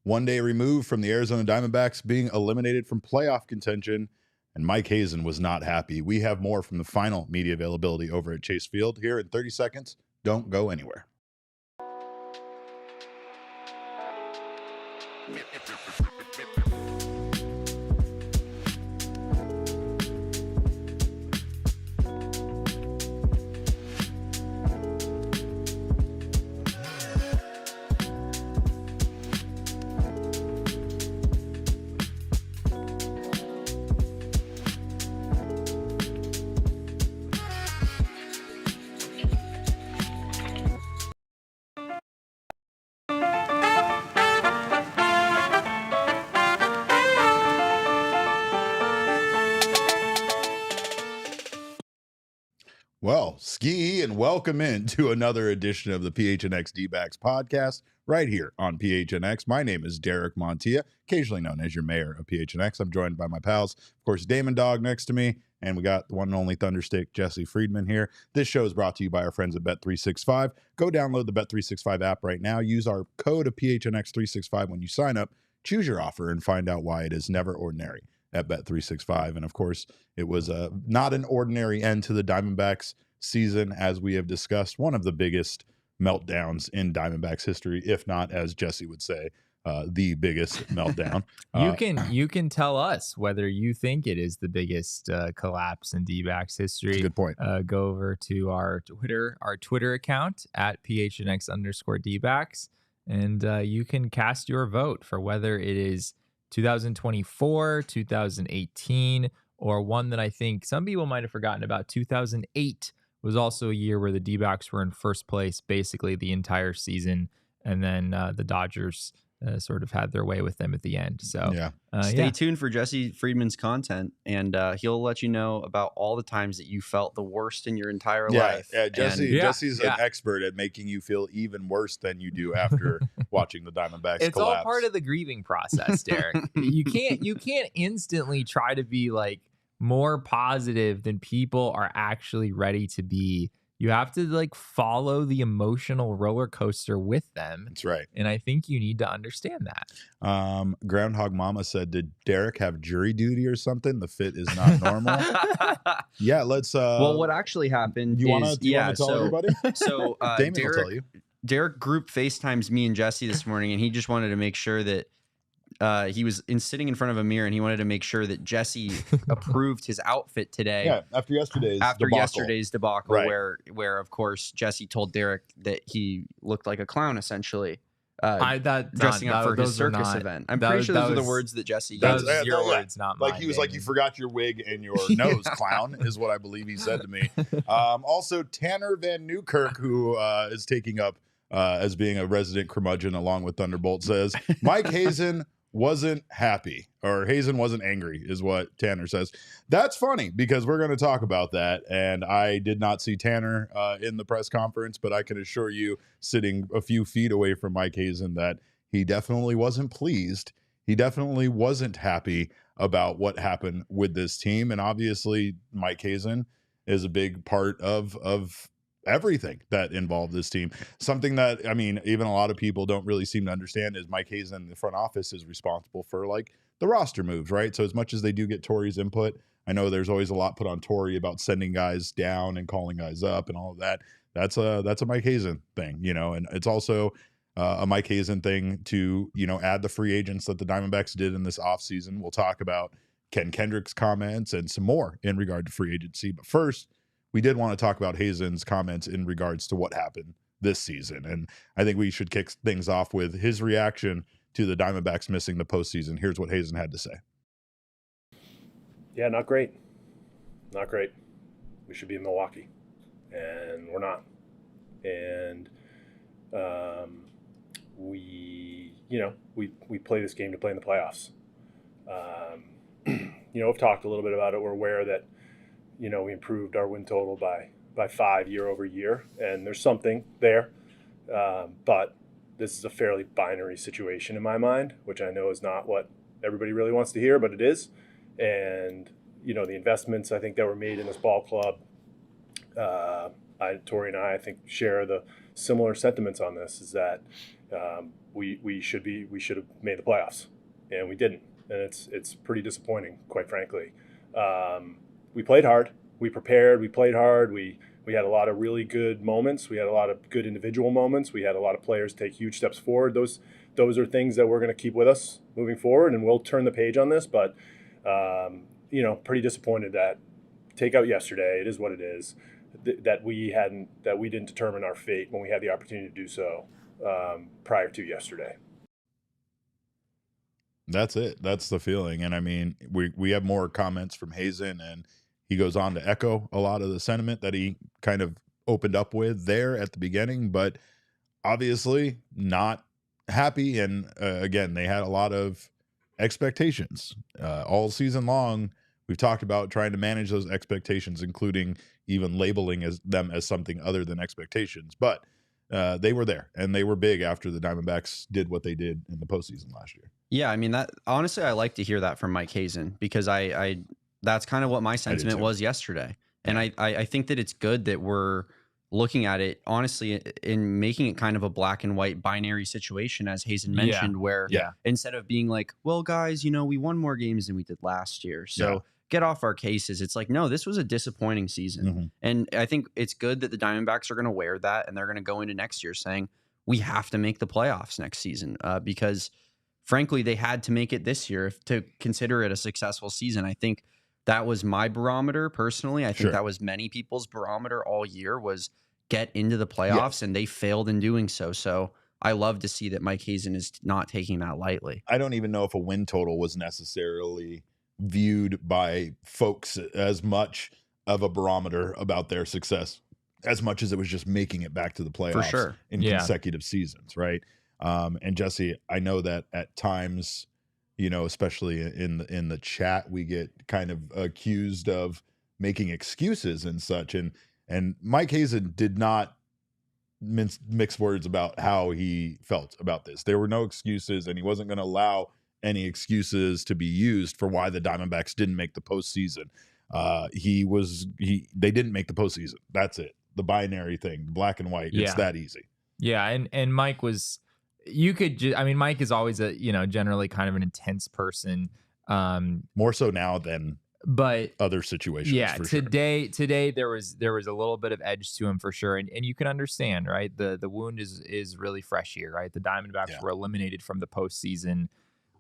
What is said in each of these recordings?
one day removed from the Arizona Diamondbacks being eliminated from playoff contention, and Mike Hazen was not happy. We have more from the final media availability over at Chase Field here in 30 seconds. Don't go anywhere. Well, ski and welcome into another edition of the PHNX D-Backs podcast right here on PHNX. My name is Derek Montilla, occasionally known as your mayor of PHNX. I'm joined by my pals, of course, Damon Dog next to me, and we got the one and only Thunderstick, Jesse Friedman here. This show is brought to you by our friends at Bet365. Go download the Bet365 app right now. Use our code of PHNX365 when you sign up. Choose your offer and find out why it is never ordinary at Bet365. And of course, it was not an ordinary end to the Diamondbacks season, as we have discussed, one of the biggest meltdowns in Diamondbacks history, if not, as Jesse would say, the biggest meltdown. You can tell us whether you think it is the biggest collapse in D-backs history. Good point. Go over to our Twitter account at PHNX_D-backs, and you can cast your vote for whether it is 2024, 2018, or one that I think some people might have forgotten about. 2008 was also a year where the D-backs were in first place basically the entire season, and then the Dodgers sort of had their way with them at the end. So stay tuned for Jesse Friedman's content, and he'll let you know about all the times that you felt the worst in your entire life. Yeah, Jesse's an expert at making you feel even worse than you do after watching the Diamondbacks it's collapse. all part of the grieving process, Derek. you can't instantly try to be like more positive than people are actually ready to be. You have to like follow the emotional roller coaster with them. That's right. And I think you need to understand that. Groundhog Mama said, did Derek have jury duty or something? The fit is not normal. Yeah, let's well, what actually happened you want to tell everybody? So Damon will tell you. Derek group FaceTimes me and Jesse this morning, and he just wanted to make sure that he was sitting in front of a mirror, and he wanted to make sure that Jesse approved his outfit today. Yeah, after yesterday's debacle, right. where of course Jesse told Derek that he looked like a clown, essentially. Dressing up for his circus event. I'm pretty sure those are the words that Jesse used. Those your words, not mine. Like he was like, you forgot your wig and your nose, clown, is what I believe he said to me. Also, Tanner Van Newkirk, who is taking up as being a resident curmudgeon along with Thunderbolt, says Mike Hazen wasn't happy, or Hazen wasn't angry, is what Tanner says. That's funny, because we're going to talk about that, and I did not see Tanner in the press conference, but I can assure you, sitting a few feet away from Mike Hazen, that he definitely wasn't pleased. He definitely wasn't happy about what happened with this team, and obviously Mike Hazen is a big part of everything that involved this team. Something that, I mean, even a lot of people don't really seem to understand is Mike Hazen, the front office, is responsible for like the roster moves, right? So as much as they do get Torey's input, I know there's always a lot put on Torey about sending guys down and calling guys up and all of that. That's a Mike Hazen thing, you know, and it's also a Mike Hazen thing to, you know, add the free agents that the Diamondbacks did in this offseason. We'll talk about Ken Kendrick's comments and some more in regard to free agency. But first, we did want to talk about Hazen's comments in regards to what happened this season. And I think we should kick things off with his reaction to the Diamondbacks missing the postseason. Here's what Hazen had to say. Yeah, not great. Not great. We should be in Milwaukee, and we're not. And we play this game to play in the playoffs. We've talked a little bit about it. We're aware that we improved our win total by 5 year over year, and there's something there. But this is a fairly binary situation in my mind, which I know is not what everybody really wants to hear, but it is. And, the investments I think that were made in this ball club, Torey and I think, share the similar sentiments on this, is that we should have made the playoffs, and we didn't. And it's pretty disappointing, quite frankly. We played hard. We prepared. We played hard. We had a lot of really good moments. We had a lot of good individual moments. We had a lot of players take huge steps forward. Those are things that we're going to keep with us moving forward, and we'll turn the page on this. But pretty disappointed that take out yesterday. It is what it is. That we didn't determine our fate when we had the opportunity to do so prior to yesterday. That's it. That's the feeling. And I mean, we have more comments from Hazen, and he goes on to echo a lot of the sentiment that he kind of opened up with there at the beginning, but obviously not happy. And again, they had a lot of expectations all season long. We've talked about trying to manage those expectations, including even labeling them as something other than expectations. But they were there, and they were big after the Diamondbacks did what they did in the postseason last year. Yeah, I mean, that honestly, I like to hear that from Mike Hazen, because I that's kind of what my sentiment was yesterday. And I think that it's good that we're looking at it honestly in making it kind of a black and white binary situation, as Hazen mentioned, where instead of being like, well, guys, we won more games than we did last year, so get off our cases. It's like, no, this was a disappointing season. Mm-hmm. And I think it's good that the Diamondbacks are going to wear that, and they're going to go into next year saying, we have to make the playoffs next season, because frankly, they had to make it this year to consider it a successful season. I think that was my barometer personally. I think that was many people's barometer all year, was get into the playoffs, and they failed in doing so. So I love to see that Mike Hazen is not taking that lightly. I don't even know if a win total was necessarily viewed by folks as much of a barometer about their success, as much as it was just making it back to the playoffs in consecutive seasons, right? And Jesse, I know that at times, especially in the chat, we get kind of accused of making excuses and such. And Mike Hazen did not mix words about how he felt about this. There were no excuses, and he wasn't going to allow any excuses to be used for why the Diamondbacks didn't make the postseason. They didn't make the postseason. That's it. The binary thing, black and white. It's that easy. Yeah, and Mike was. Mike is always generally kind of an intense person. More so now than other situations. Yeah, for today there was a little bit of edge to him for sure, and you can understand, right? The wound is really fresh here, right? The Diamondbacks were eliminated from the postseason.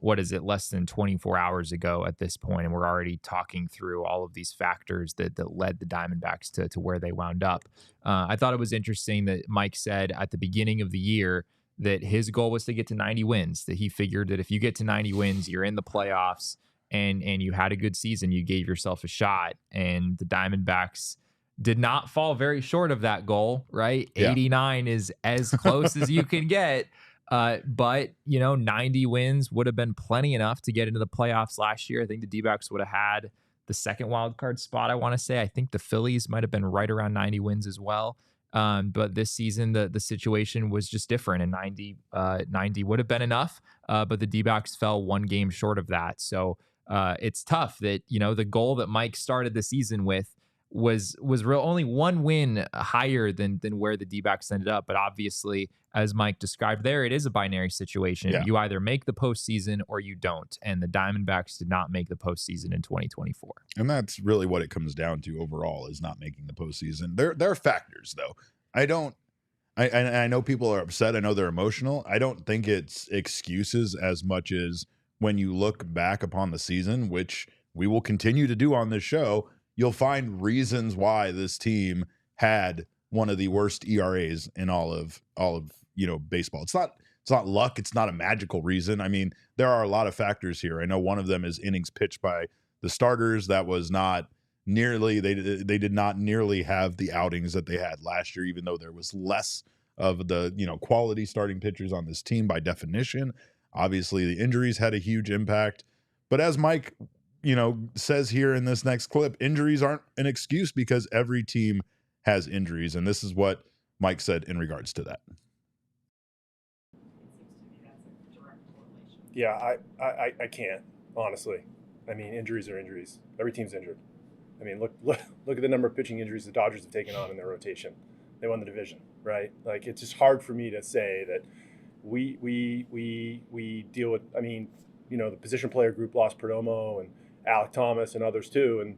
What is it? Less than 24 hours ago at this point, and we're already talking through all of these factors that led the Diamondbacks to where they wound up. I thought it was interesting that Mike said at the beginning of the year that his goal was to get to 90 wins, that he figured that if you get to 90 wins, you're in the playoffs, and you had a good season, you gave yourself a shot. And the Diamondbacks did not fall very short of that goal, right? 89 is as close as you can get. But 90 wins would have been plenty enough to get into the playoffs last year. I think the D-backs would have had the second wild card spot, I want to say. I think the Phillies might have been right around 90 wins as well. But this season, the situation was just different, and 90 would have been enough. But the D-backs fell one game short of that. So it's tough that, the goal that Mike started the season with was only one win higher than where the D-backs ended up. But obviously, as Mike described there, it is a binary situation. Yeah. You either make the postseason or you don't. And the Diamondbacks did not make the postseason in 2024. And that's really what it comes down to overall, is not making the postseason. There are factors, though. I know people are upset. I know they're emotional. I don't think it's excuses as much as when you look back upon the season, which we will continue to do on this show, you'll find reasons why this team had one of the worst ERAs in all of baseball. It's not luck. It's not a magical reason. I mean, there are a lot of factors here. I know one of them is innings pitched by the starters. That was not nearly, they did not nearly have the outings that they had last year, even though there was less of the, quality starting pitchers on this team by definition. Obviously, the injuries had a huge impact. But as Mike, says here in this next clip, injuries aren't an excuse, because every team has injuries. And this is what Mike said in regards to that. Yeah, I can't, honestly. I mean, injuries are injuries. Every team's injured. I mean, look at the number of pitching injuries the Dodgers have taken on in their rotation. They won the division, right? Like, it's just hard for me to say that we deal with. I mean, the position player group lost Perdomo and Alec Thomas and others too, and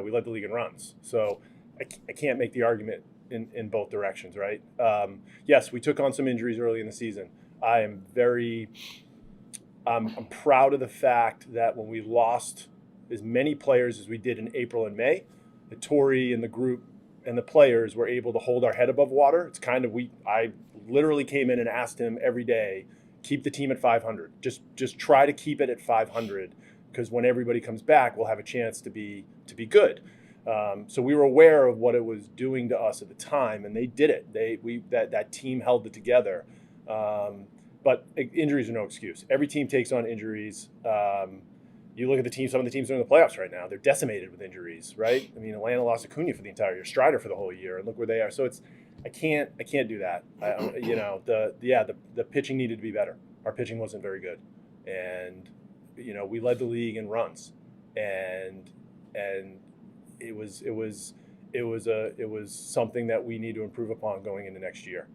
we led the league in runs. So I can't make the argument in both directions, right? Yes, we took on some injuries early in the season. I'm proud of the fact that when we lost as many players as we did in April and May, that Torey and the group and the players were able to hold our head above water. It's kind of I literally came in and asked him every day, keep the team at 500. Just try to keep it at 500, because when everybody comes back, we'll have a chance to be good. So we were aware of what it was doing to us at the time, and they did it. That team held it together. But injuries are no excuse. Every team takes on injuries. You look at the team; some of the teams are in the playoffs right now. They're decimated with injuries, right? I mean, Atlanta lost Acuna for the entire year, Strider for the whole year, and look where they are. So I can't do that. The pitching needed to be better. Our pitching wasn't very good, and we led the league in runs, and it was something that we need to improve upon going into next year.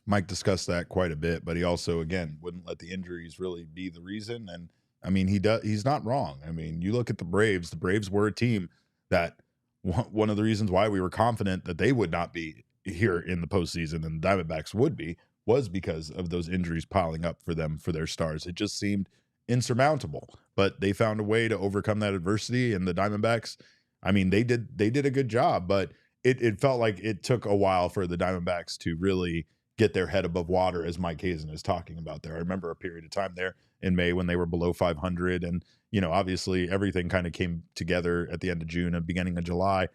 Mike discussed that quite a bit, but he also, again, wouldn't let the injuries really be the reason. And I mean, he's not wrong. I mean, you look at the Braves were a team that one of the reasons why we were confident that they would not be here in the postseason and the Diamondbacks would be was because of those injuries piling up for them, for their stars. It just seemed insurmountable, but they found a way to overcome that adversity. And the Diamondbacks, I mean, they did a good job, but it felt like it took a while for the Diamondbacks to really get their head above water, as Mike Hazen is talking about there. I remember a period of time there in May when they were below 500, and obviously everything kind of came together at the end of June and beginning of July.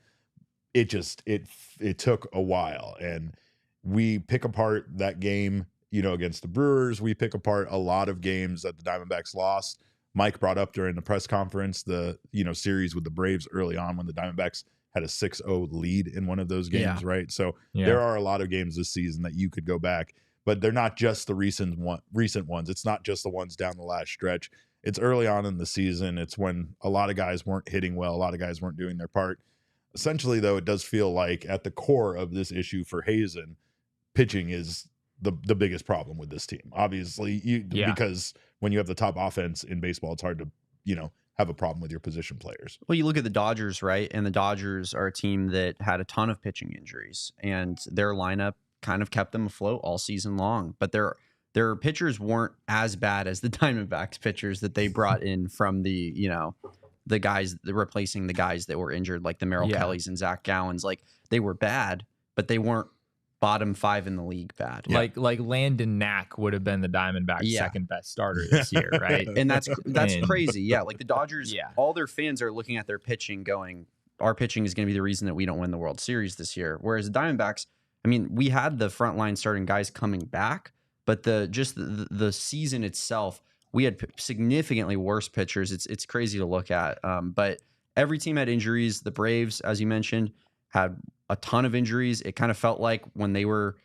It took a while, and we pick apart that game, against the Brewers. We pick apart a lot of games that the Diamondbacks lost. Mike brought up during the press conference the series with the Braves early on when the Diamondbacks had a 6-0 lead in one of those games, right? So there are a lot of games this season that you could go back, but they're not just the recent ones. It's not just the ones down the last stretch. It's early on in the season. It's when a lot of guys weren't hitting well. A lot of guys weren't doing their part. Essentially, though, it does feel like at the core of this issue for Hazen, pitching is the biggest problem with this team. Obviously, because when you have the top offense in baseball, it's hard to, have a problem with your position players. Well, you look at the Dodgers, right? And the Dodgers are a team that had a ton of pitching injuries, and their lineup kind of kept them afloat all season long. But their pitchers weren't as bad as the Diamondbacks pitchers that they brought in from the guys replacing the guys that were injured, like the Merrill Kellys and Zach Gallons. Like, they were bad, but they weren't bottom 5 in the league bad. Like Landon Knack would have been the Diamondbacks' second best starter this year, right? And that's crazy. Yeah, like the Dodgers, all their fans are looking at their pitching going, our pitching is going to be the reason that we don't win the World Series this year. Whereas the Diamondbacks, I mean, we had the frontline starting guys coming back, but the season itself, we had significantly worse pitchers. It's crazy to look at. But every team had injuries. The Braves, as you mentioned, had a ton of injuries. It kind of felt like when they were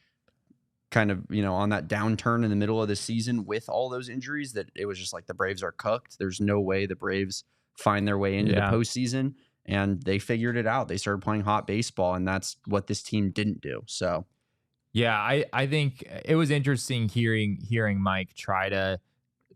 kind of, on that downturn in the middle of the season with all those injuries, that it was just like the Braves are cooked. There's no way the Braves find their way into the postseason, and they figured it out. They started playing hot baseball, and that's what this team didn't do. So, yeah, I think it was interesting hearing Mike try to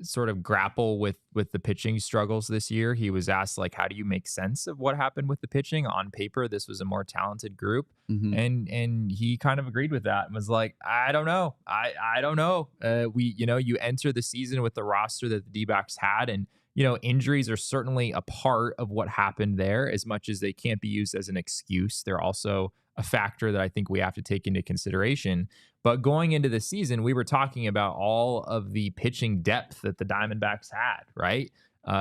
sort of grapple with the pitching struggles this year. He was asked, like, how do you make sense of what happened with the pitching? On paper, this was a more talented group. And he kind of agreed with that and was like, I don't know. I don't know. You enter the season with the roster that the D-backs had, and injuries are certainly a part of what happened there. As much as they can't be used as an excuse, they're also a factor that I think we have to take into consideration. But going into the season, we were talking about all of the pitching depth that the Diamondbacks had, right?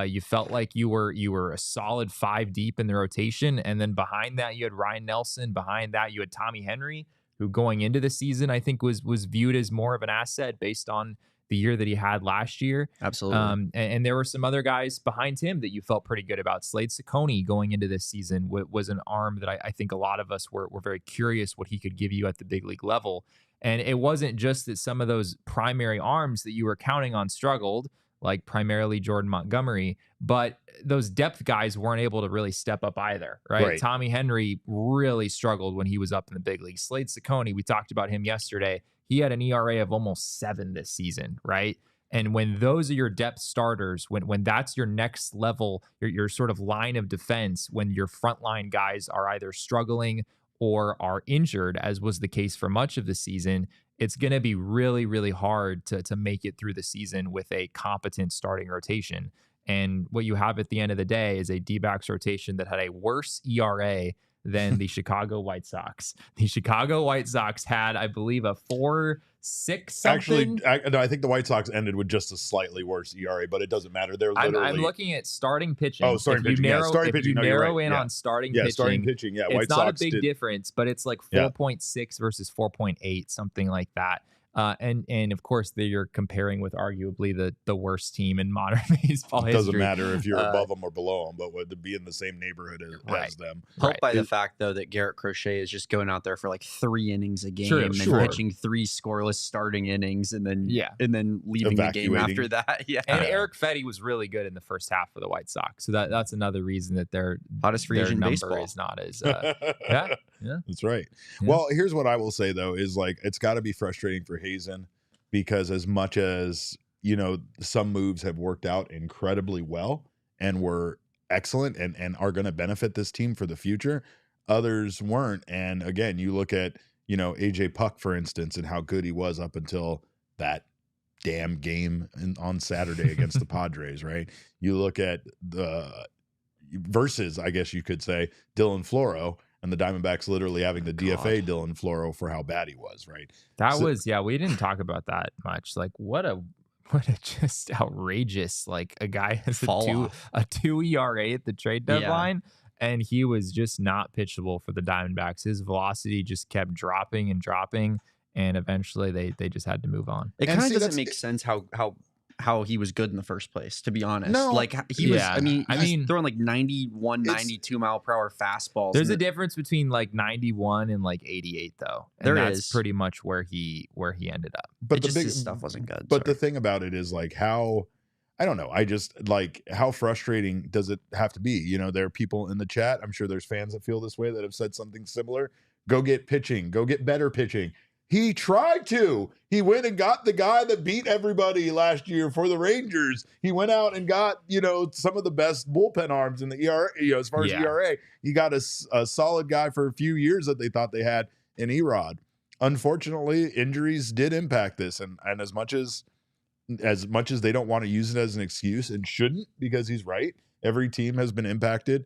You felt like you were a solid 5 deep in the rotation, and then behind that you had Ryan Nelson. Behind that you had Tommy Henry, who going into the season I think was viewed as more of an asset based on the year that he had last year. Absolutely. And there were some other guys behind him that you felt pretty good about. Slade Ciccone going into this season was an arm that I think a lot of us were very curious what he could give you at the big league level. And it wasn't just that some of those primary arms that you were counting on struggled, like primarily Jordan Montgomery, but those depth guys weren't able to really step up either, right? Tommy Henry really struggled when he was up in the big league. Slade Ciccone, we talked about him yesterday. He had an ERA of almost 7 this season, right? And when those are your depth starters, when that's your next level, your sort of line of defense, when your frontline guys are either struggling or are injured, as was the case for much of the season, it's going to be really, really hard to make it through the season with a competent starting rotation. And what you have at the end of the day is a D-backs rotation that had a worse ERA than the Chicago White Sox. The Chicago White Sox had, I believe, a 4.6 something. Actually, no, I think the White Sox ended with just a slightly worse ERA, but it doesn't matter. They're literally. I'm looking at starting pitching. Oh, starting pitching. Starting pitching. If you narrow in on starting pitching. Starting pitching. Yeah, it's White not Sox a big difference, but it's like 4.6 versus 4.8, something like that. And of course, you're comparing with arguably the worst team in modern baseball history. It doesn't matter if you're above them or below them, but to be in the same neighborhood as them. Helped by the fact, though, that Garrett Crochet is just going out there for like 3 innings a game and pitching 3 scoreless starting innings and then leaving the game after that. Yeah. And Eric Fetty was really good in the first half for the White Sox. So that's another reason that their hottest free agent number baseball is not as Yeah, that's right. Yeah. Well, here's what I will say, though, is like it's got to be frustrating for Hazen because as much as, some moves have worked out incredibly well and were excellent and are going to benefit this team for the future, others weren't. And again, you look at, AJ Puck, for instance, and how good he was up until that damn game on Saturday against the Padres, right? You look at the versus, I guess you could say, Dylan Floro, and the Diamondbacks literally having to DFA Dylan Floro for how bad he was, right? We didn't talk about that much. Like what a just outrageous, like a guy has a 2 ERA at the trade deadline, and he was just not pitchable for the Diamondbacks. His velocity just kept dropping and dropping, and eventually they just had to move on. It kind of doesn't make sense how he was good in the first place, to be honest. No. Like he was, I mean, throwing like 91, 92 mile per hour fastballs. There's a difference between like 91 and like 88 though. And that's pretty much where he ended up. But his stuff wasn't good. But the thing about it is like how, I don't know. I just like how frustrating does it have to be? There are people in the chat. I'm sure there's fans that feel this way that have said something similar. Go get pitching, go get better pitching. He tried to. He went and got the guy that beat everybody last year for the Rangers. He went out and got, some of the best bullpen arms in the ERA, as far as ERA. He got a solid guy for a few years that they thought they had in Erod. Unfortunately, injuries did impact this. And as much as they don't want to use it as an excuse and shouldn't, because he's right, every team has been impacted,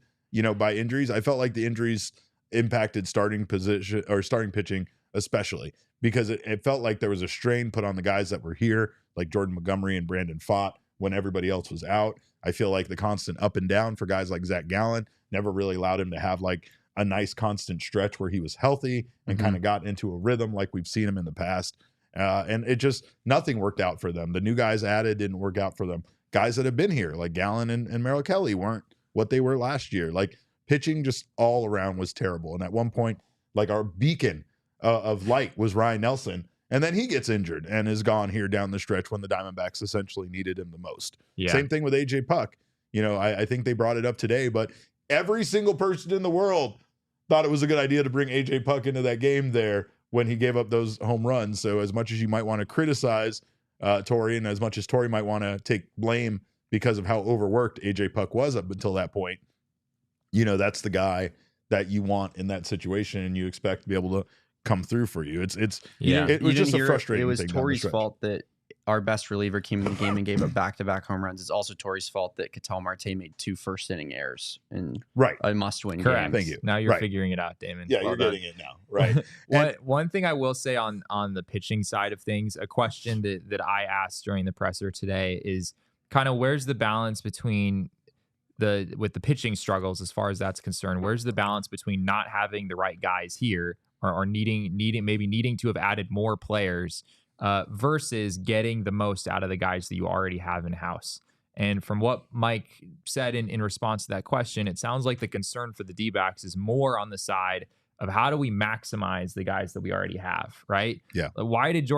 by injuries. I felt like the injuries impacted starting pitching, especially because it felt like there was a strain put on the guys that were here, like Jordan Montgomery and Brandon Pfaadt, when everybody else was out. I feel like the constant up and down for guys like Zach Gallen never really allowed him to have like a nice constant stretch where he was healthy and kind of got into a rhythm like we've seen him in the past. And it just, nothing worked out for them. The new guys added didn't work out for them. Guys that have been here, like Gallen and Merrill Kelly, weren't what they were last year. Like pitching just all around was terrible. And at one point, like our beacon of light was Ryan Nelson, and then he gets injured and is gone here down the stretch when the Diamondbacks essentially needed him the most. Yeah. Same thing with AJ Puck. I think they brought it up today, but every single person in the world thought it was a good idea to bring AJ Puck into that game there when he gave up those home runs. So as much as you might want to criticize Torey, and as much as Torey might want to take blame because of how overworked AJ Puck was up until that point, that's the guy that you want in that situation, and you expect to be able to come through for you. It was just a frustrating thing. It was Torey's fault that our best reliever came in the game and gave up back-to-back home runs. It's also Torey's fault that Ketel Marte made 2 first-inning errors in a must-win game. Thank you. Now you're figuring it out, Damon. Yeah, you're getting it now. Right. One thing I will say on the pitching side of things, a question that I asked during the presser today is kind of where's the balance between with the pitching struggles as far as that's concerned. Where's the balance between not having the right guys here or needing to have added more players versus getting the most out of the guys that you already have in house? And from what Mike said in response to that question, it sounds like the concern for the D-backs is more on the side of how do we maximize the guys that we already have, right? Yeah. Why did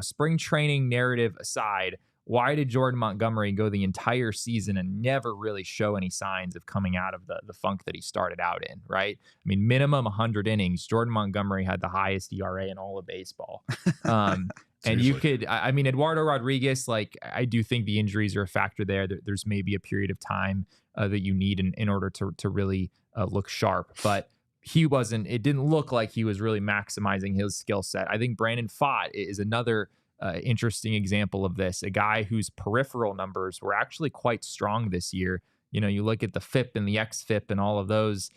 spring training narrative aside, why did Jordan Montgomery go the entire season and never really show any signs of coming out of the funk that he started out in, right? I mean, minimum 100 innings. Jordan Montgomery had the highest ERA in all of baseball. And you could, I mean, Eduardo Rodriguez, like, I do think the injuries are a factor there. There's maybe a period of time that you need in order to really look sharp. But it didn't look like he was really maximizing his skill set. I think Brandon Pfaadt is another interesting example of this, a guy whose peripheral numbers were actually quite strong this year. You know, you look at the FIP and the XFIP and all of those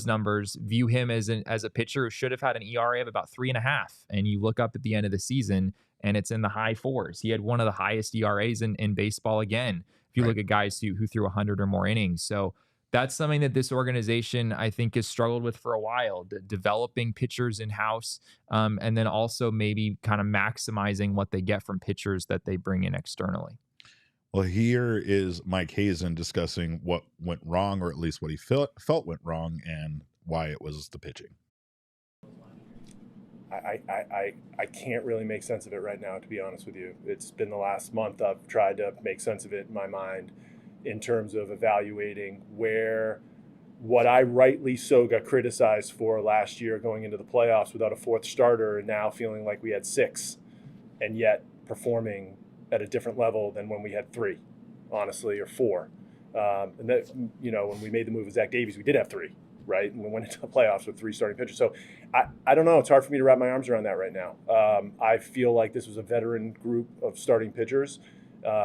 numbers, view him as a pitcher who should have had an ERA of about 3.5. And you look up at the end of the season and it's in the high 4s. He had one of the highest ERAs in baseball again, if you look at guys who threw 100 or more innings. So that's something that this organization, I think, has struggled with for a while, developing pitchers in-house, and then also maybe kind of maximizing what they get from pitchers that they bring in externally. Well, here is Mike Hazen discussing what went wrong, or at least what he felt went wrong, and why it was the pitching. I can't really make sense of it right now, to be honest with you. It's been the last month I've tried to make sense of it in my mind, in terms of evaluating what I rightly so got criticized for last year, going into the playoffs without a fourth starter, and now feeling like we had 6, and yet performing at a different level than when we had 3, honestly, or 4. And that, you know, when we made the move with Zach Davies, we did have 3, right? And we went into the playoffs with 3 starting pitchers. So I don't know. It's hard for me to wrap my arms around that right now. I feel like this was a veteran group of starting pitchers.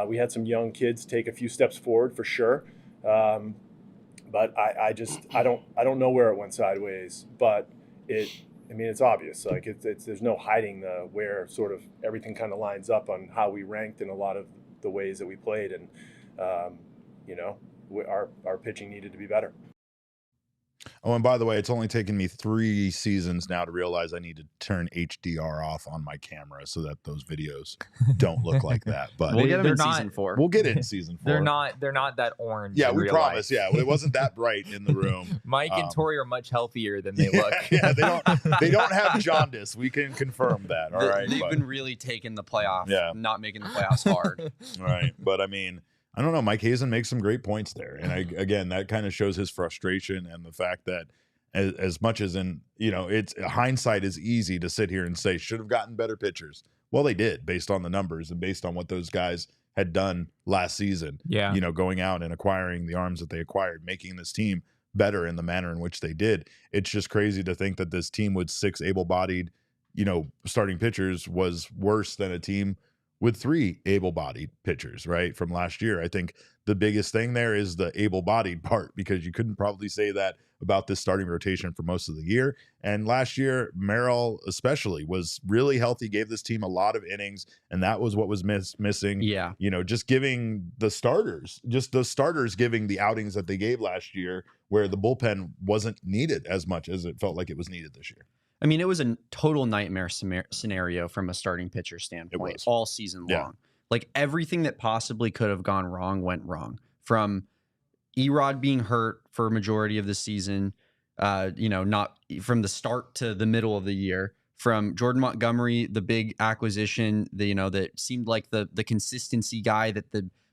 We had some young kids take a few steps forward for sure, but I don't know where it went sideways. But it's obvious. Like there's no hiding where sort of everything kind of lines up on how we ranked in a lot of the ways that we played, and our pitching needed to be better. Oh, and by the way, it's only taken me 3 seasons now to realize I need to turn HDR off on my camera so that those videos don't look like that. But we'll get them in season 4. We'll get it in season 4. They're not that orange. Yeah, we promise. Life. Yeah, it wasn't that bright in the room. Mike and Torey are much healthier than they look. Yeah, they don't have jaundice. We can confirm that. All right, they've been really taking the playoff, not making the playoffs hard. Right, but I mean, I don't know. Mike Hazen makes some great points there. And again, that kind of shows his frustration and the fact that as much as it's hindsight is easy to sit here and say should have gotten better pitchers. Well, they did based on the numbers and based on what those guys had done last season. Yeah. Going out and acquiring the arms that they acquired, making this team better in the manner in which they did. It's just crazy to think that this team with 6 able-bodied, starting pitchers was worse than a team with 3 able-bodied pitchers, right, from last year. I think the biggest thing there is the able-bodied part, because you couldn't probably say that about this starting rotation for most of the year. And last year, Merrill especially was really healthy, gave this team a lot of innings, and that was what was missing. Yeah. Just giving the starters giving the outings that they gave last year, where the bullpen wasn't needed as much as it felt like it was needed this year. I mean, it was a total nightmare scenario from a starting pitcher standpoint all season long. Like everything that possibly could have gone wrong went wrong. From Erod being hurt for a majority of the season, not from the start to the middle of the year. From Jordan Montgomery, the big acquisition, that seemed like the consistency guy that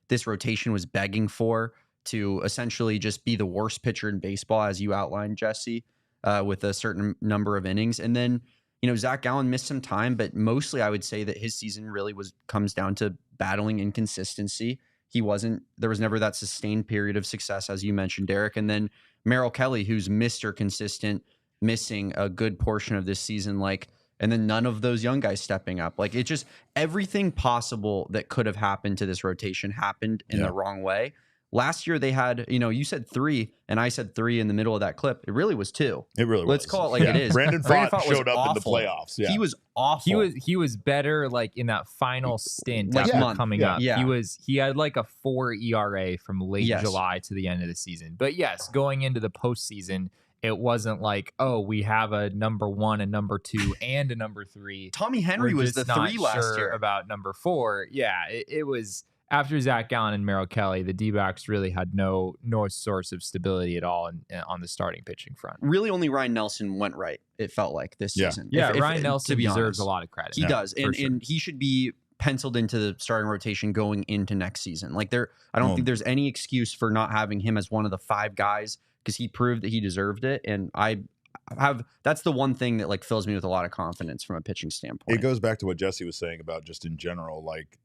this rotation was begging for, to essentially just be the worst pitcher in baseball, as you outlined, Jesse. With a certain number of innings. And then, Zach Gallen missed some time, but mostly I would say that his season really comes down to battling inconsistency. There was never that sustained period of success, as you mentioned, Derek. And then Merrill Kelly, who's Mr. Consistent, missing a good portion of this season, and then none of those young guys stepping up. Like, it just, everything possible that could have happened to this rotation happened in the wrong way. Last year they had, you said 3 and I said 3 in the middle of that clip. It really was 2. It really was. Let's call it like it is. Brandon Pfaadt showed up in the playoffs. Yeah. He was awful. He was better in that final stint coming up. Yeah. He had a 4 ERA from late July to the end of the season. But yes, going into the postseason, it wasn't we have a number 1, a number 2, and a number 3. Tommy Henry was the 3 last year. About number 4. Yeah, it was. After Zach Gallen and Merrill Kelly, the D-backs really had no source of stability at all on the starting pitching front. Really, only Ryan Nelson went right, it felt like, this season. Yeah, Ryan Nelson deserves a lot of credit. He does, and he should be penciled into the starting rotation going into next season. Like I don't think there's any excuse for not having him as one of the 5 guys, because he proved that he deserved it. And that's the one thing that like fills me with a lot of confidence from a pitching standpoint. It goes back to what Jesse was saying about just in general, like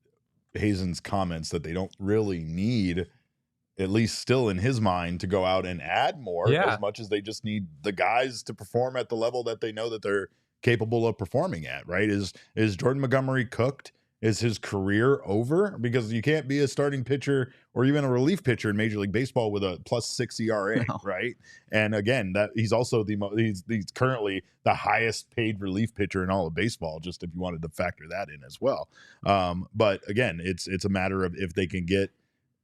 Hazen's comments that they don't really need, at least still in his mind, to go out and add more as much as they just need the guys to perform at the level that they know that they're capable of performing at, right? Is Jordan Montgomery cooked? Is his career over? Because you can't be a starting pitcher or even a relief pitcher in Major League Baseball with a +6 ERA, right? And again, that he's also he's currently the highest paid relief pitcher in all of baseball, just if you wanted to factor that in as well. But again, it's a matter of if they can get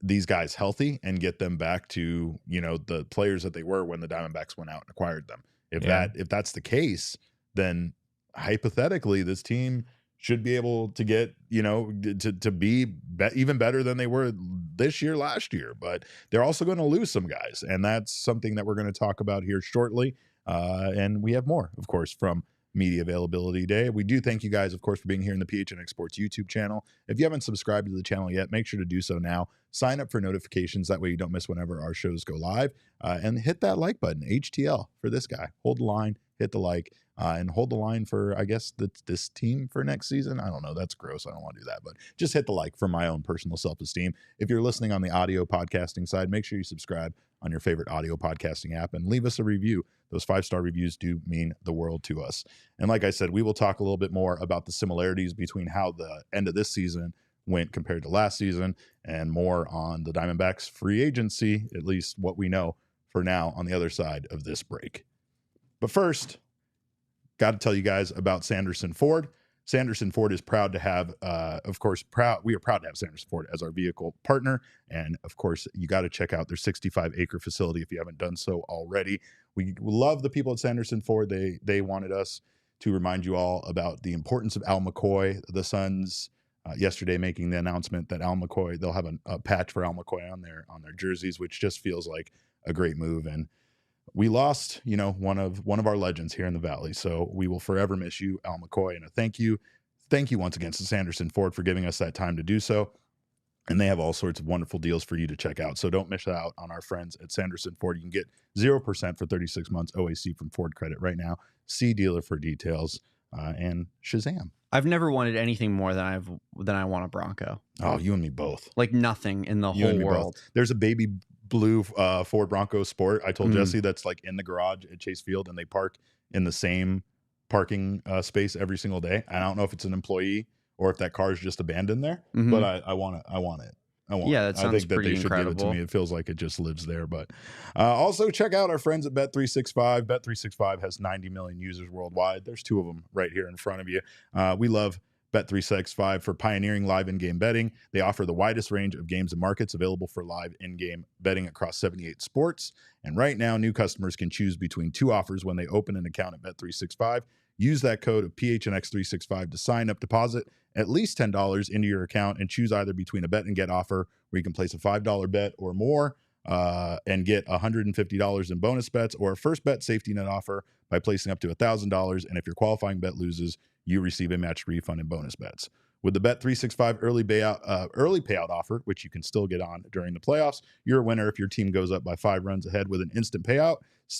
these guys healthy and get them back to, the players that they were when the Diamondbacks went out and acquired them. If that's the case, then hypothetically this team should be able to get, to be even better than they were this year, last year. But they're also going to lose some guys, and that's something that we're going to talk about here shortly. And we have more, of course, from Media Availability Day. We do thank you guys, of course, for being here in the PHNX Sports YouTube channel. If you haven't subscribed to the channel yet, make sure to do so now. Sign up for notifications. That way you don't miss whenever our shows go live. And hit that like button, HTL, for this guy. Hold the line, hit the like, and hold the line for, I guess, this team for next season. I don't know. That's gross. I don't want to do that. But just hit the like for my own personal self-esteem. If you're listening on the audio podcasting side, make sure you subscribe on your favorite audio podcasting app and leave us a review. Those 5-star reviews do mean the world to us. And like I said, we will talk a little bit more about the similarities between how the end of this season went compared to last season, and more on the Diamondbacks free agency, at least what we know for now, on the other side of this break. But first, got to tell you guys about Sanderson Ford. Sanderson Ford is proud to have, we are proud to have Sanderson Ford as our vehicle partner. And of course, you got to check out their 65-acre facility if you haven't done so already. We love the people at Sanderson Ford. They wanted us to remind you all about the importance of Al McCoy. The Suns yesterday making the announcement that Al McCoy, they'll have a patch for Al McCoy on their jerseys, which just feels like a great move. And we lost, one of our legends here in the Valley. So we will forever miss you, Al McCoy. And a thank you once again to Sanderson Ford for giving us that time to do so. And they have all sorts of wonderful deals for you to check out. So don't miss out on our friends at Sanderson Ford. You can get 0% for 36 months OAC from Ford Credit right now. See dealer for details, and Shazam. I've never wanted anything more than I want a Bronco. Oh, you and me both. Like nothing in the whole world. Both. There's a baby blue Ford Bronco Sport. I told Jesse that's like in the garage at Chase Field, and they park in the same parking space every single day. I don't know if it's an employee or if that car is just abandoned there, but I want it. I want it. That sounds I think that pretty they should incredible. give it to me. It feels like it just lives there. But also check out our friends at Bet365. Bet365 has 90 million users worldwide. There's 2 of them right here in front of you. We love Bet365 for pioneering live in-game betting. They offer the widest range of games and markets available for live in-game betting across 78 sports. And right now, new customers can choose between 2 offers when they open an account at Bet365. Use that code of PHNX365 to sign up, deposit at least $10 into your account, and choose either between a bet and get offer where you can place a $5 bet or more and get $150 in bonus bets, or a first bet safety net offer by placing up to $1,000. And if your qualifying bet loses, you receive a matched refund and bonus bets. With the Bet365 early payout offer, which you can still get on during the playoffs, you're a winner if your team goes up by 5 runs ahead with an instant payout.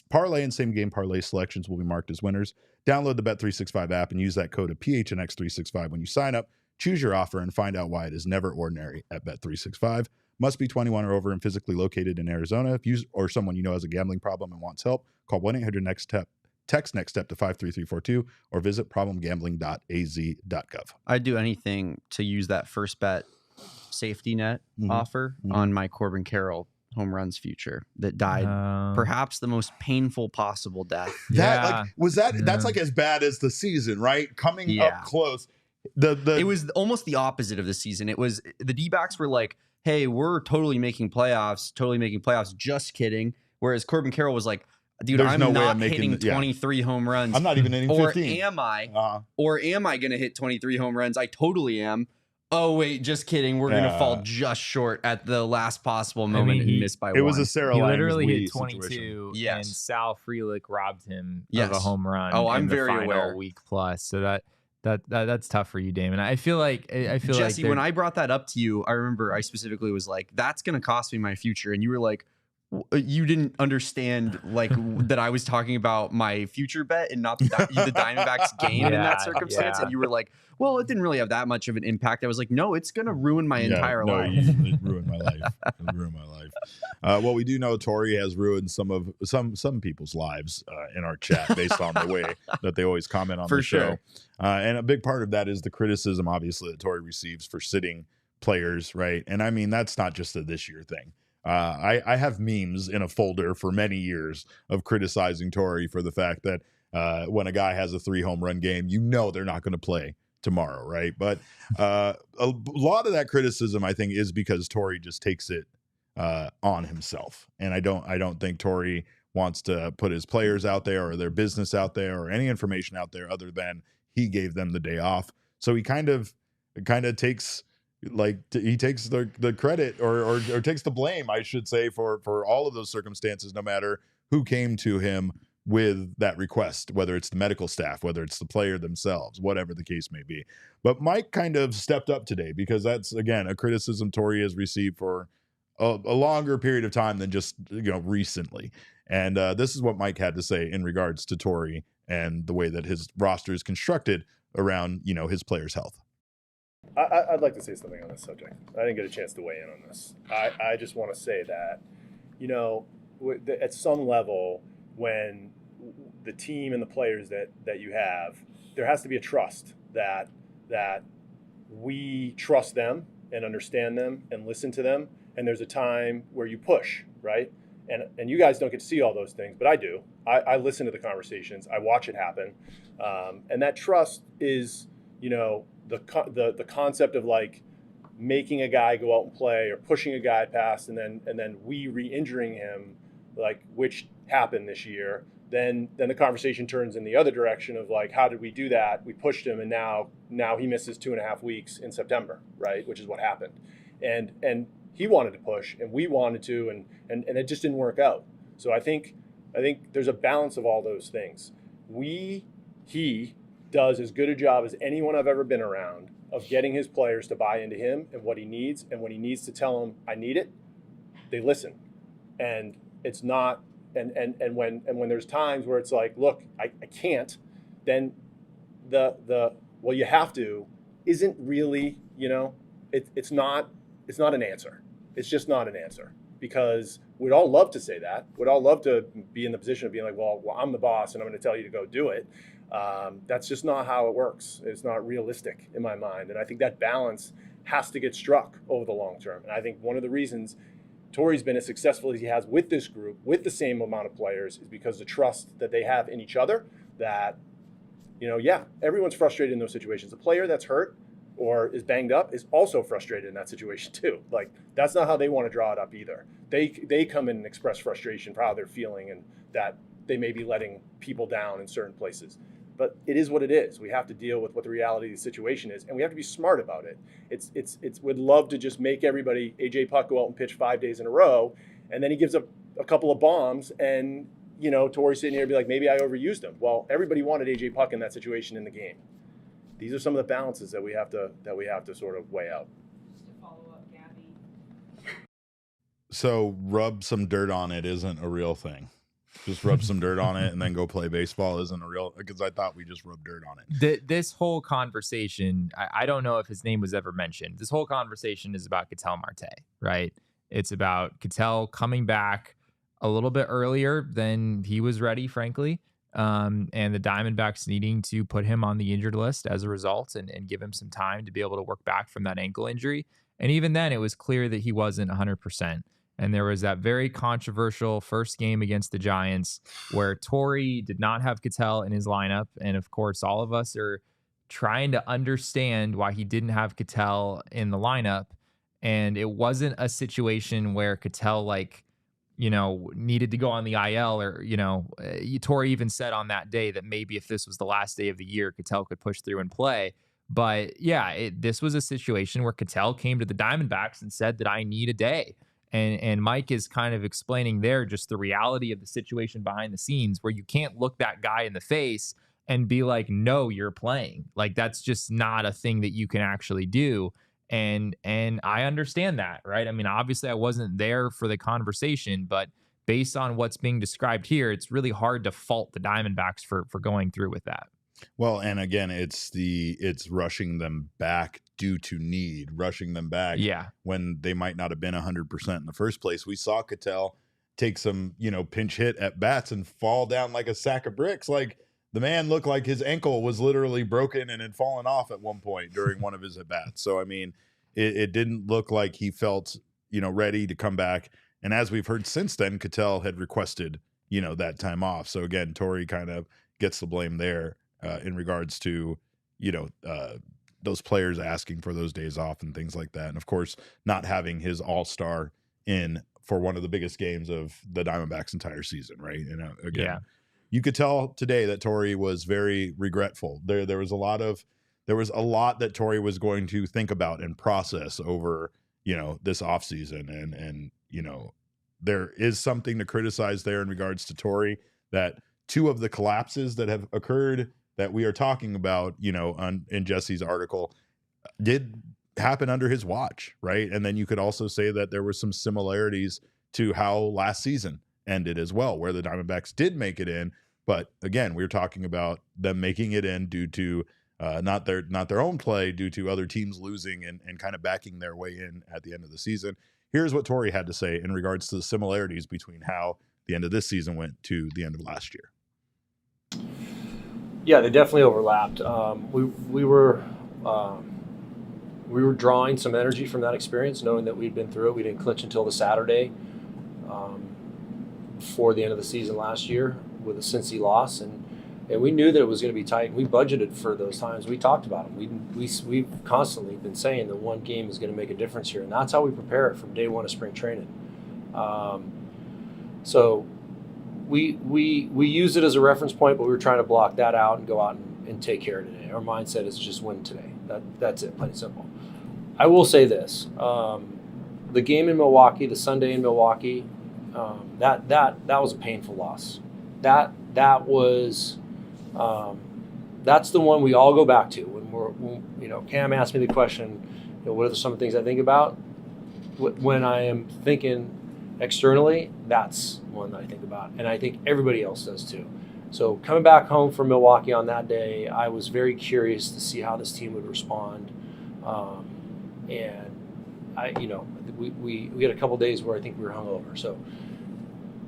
Parlay and same-game parlay selections will be marked as winners. Download the Bet365 app and use that code of PHNX365 when you sign up. Choose your offer and find out why it is never ordinary at Bet365. Must be 21 or over and physically located in Arizona. If you or someone you know has a gambling problem and wants help, call 1-800-NEXT-STEP. Text Next Step to 53342 or visit problemgambling.az.gov. I'd do anything to use that first bet safety net offer on my Corbin Carroll home runs future that died perhaps the most painful possible death. That's like as bad as the season, right? Coming up close. It was almost the opposite of the season. It was the D-backs were like, hey, we're totally making playoffs. Just kidding. Whereas Corbin Carroll was like, dude, I'm not hitting 23 home runs. I'm not even hitting 15. Or am I? Or am I going to hit 23 home runs? I totally am. Oh, wait, just kidding. We're going to fall just short at the last possible moment and miss by 1. It was a Sarah He Langs literally Lee hit 22, situation. and Sal Frelick robbed him of a home run. Oh, I'm in the very final aware. week plus. So that That's tough for you, Damon. I feel like Jesse, when I brought that up to you, I remember I specifically was like, "That's going to cost me my future," and you were like, "You didn't understand like that I was talking about my future bet and not the Diamondbacks gain in that circumstance." And you were like, "Well, it didn't really have that much of an impact." I was like, "No, it's going to ruin my entire life." It ruined my life. It ruined my life. Well, we do know Torey has ruined some people's lives in our chat based on the way that they always comment on the show. And a big part of that is the criticism, obviously, that Torey receives for sitting players, right? And I mean, that's not just a this year thing. I have memes in a folder for many years of criticizing Torey for the fact that when a guy has a 3 home run game, they're not going to play tomorrow, right? But a lot of that criticism, I think, is because Torey just takes it on himself, and I don't think Torey wants to put his players out there or their business out there or any information out there other than he gave them the day off. So he kind of takes the credit or takes the blame, I should say, for all of those circumstances, no matter who came to him with that request, whether it's the medical staff, whether it's the player themselves, whatever the case may be. But Mike kind of stepped up today because that's, again, a criticism Torey has received for a longer period of time than just recently. And this is what Mike had to say in regards to Torey and the way that his roster is constructed around his players' health. I'd like to say something on this subject. I didn't get a chance to weigh in on this. I just want to say that, at some level, when the team and the players that you have, there has to be a trust that we trust them and understand them and listen to them. And there's a time where you push, right? And you guys don't get to see all those things, but I do. I listen to the conversations. I watch it happen. And that trust is, the concept of like making a guy go out and play or pushing a guy past and then we re-injuring him, like, which happened this year. Then the conversation turns in the other direction of like, how did we do that? We pushed him, and now he misses 2.5 weeks in September, right? Which is what happened. And he wanted to push, and we wanted to, and it just didn't work out. So I think there's a balance of all those things. He does as good a job as anyone I've ever been around of getting his players to buy into him and what he needs. And when he needs to tell them, I need it, they listen. And it's not, and when there's times where it's like, look, I can't, then the well, you have to isn't really, it's not an answer. It's just not an answer, because we'd all love to say that. We'd all love to be in the position of being like, well, I'm the boss and I'm going to tell you to go do it. That's just not how it works. It's not realistic in my mind. And I think that balance has to get struck over the long term. And I think one of the reasons Torey's been as successful as he has with this group, with the same amount of players, is because the trust that they have in each other, that, everyone's frustrated in those situations. The player that's hurt or is banged up is also frustrated in that situation too. Like, that's not how they want to draw it up either. They come in and express frustration for how they're feeling and that they may be letting people down in certain places. But it is what it is. We have to deal with what the reality of the situation is, and we have to be smart about it. It's would love to just make everybody, AJ Puck, go out and pitch 5 days in a row, and then he gives up a couple of bombs, and Torey's sitting here and be like, maybe I overused him. Well, everybody wanted AJ Puck in that situation in the game. These are some of the balances that we have to sort of weigh out. Just to follow up, Gabby. So rub some dirt on it isn't a real thing. Just rub some dirt on it and then go play baseball isn't a real, because I thought we just rubbed dirt on it. This whole conversation, I don't know if his name was ever mentioned. This whole conversation is about Ketel Marte, right? It's about Ketel coming back a little bit earlier than he was ready, frankly. And the Diamondbacks needing to put him on the injured list as a result and give him some time to be able to work back from that ankle injury. And even then, it was clear that he wasn't 100%. And there was that very controversial first game against the Giants where Torey did not have Ketel in his lineup. And of course, all of us are trying to understand why he didn't have Ketel in the lineup. And it wasn't a situation where Ketel, needed to go on the IL or, Torey even said on that day that maybe if this was the last day of the year, Ketel could push through and play. But yeah, this was a situation where Ketel came to the Diamondbacks and said that I need a day. And Mike is kind of explaining there just the reality of the situation behind the scenes where you can't look that guy in the face and be like, no, you're playing. Like, that's just not a thing that you can actually do. And I understand that, right? I mean, obviously I wasn't there for the conversation, but based on what's being described here, it's really hard to fault the Diamondbacks for going through with that. Well, and again, it's rushing them back due to need, rushing them back when they might not have been 100% in the first place. We saw Cattell take some, pinch hit at bats and fall down like a sack of bricks. Like, the man looked like his ankle was literally broken and had fallen off at one point during one of his at bats. So, I mean, it didn't look like he felt, ready to come back. And as we've heard since then, Cattell had requested, that time off. So again, Torey kind of gets the blame there in regards to, those players asking for those days off and things like that. And of course, not having his all-star in for one of the biggest games of the Diamondbacks entire season. Right. And again, you could tell today that Torey was very regretful. There was a lot that Torey was going to think about and process over, this offseason. And there is something to criticize there in regards to Torey, that two of the collapses that have occurred that we are talking about, in Jesse's article did happen under his watch. Right. And then you could also say that there were some similarities to how last season ended as well, where the Diamondbacks did make it in. But again, we were talking about them making it in due to not their own play, due to other teams losing and kind of backing their way in at the end of the season. Here's what Torey had to say in regards to the similarities between how the end of this season went to the end of last year. Yeah, they definitely overlapped. We were drawing some energy from that experience, knowing that we'd been through it. We didn't clinch until the Saturday before the end of the season last year with a Cincy loss, and we knew that it was going to be tight. We budgeted for those times. We talked about them. We've constantly been saying that one game is going to make a difference here, and that's how we prepare it from day one of spring training. So we used it as a reference point, but we were trying to block that out and go out and take care of today. Our mindset is just win today. That's it, plain and simple. I will say this: the game in Milwaukee, the Sunday in Milwaukee, that was a painful loss. That was that's the one we all go back to when Cam asked me the question, what are some of the things I think about when I am thinking externally. That's one that I think about, and I think everybody else does too. So coming back home from Milwaukee on that day, I was very curious to see how this team would respond, and we had a couple days where I think we were hungover. So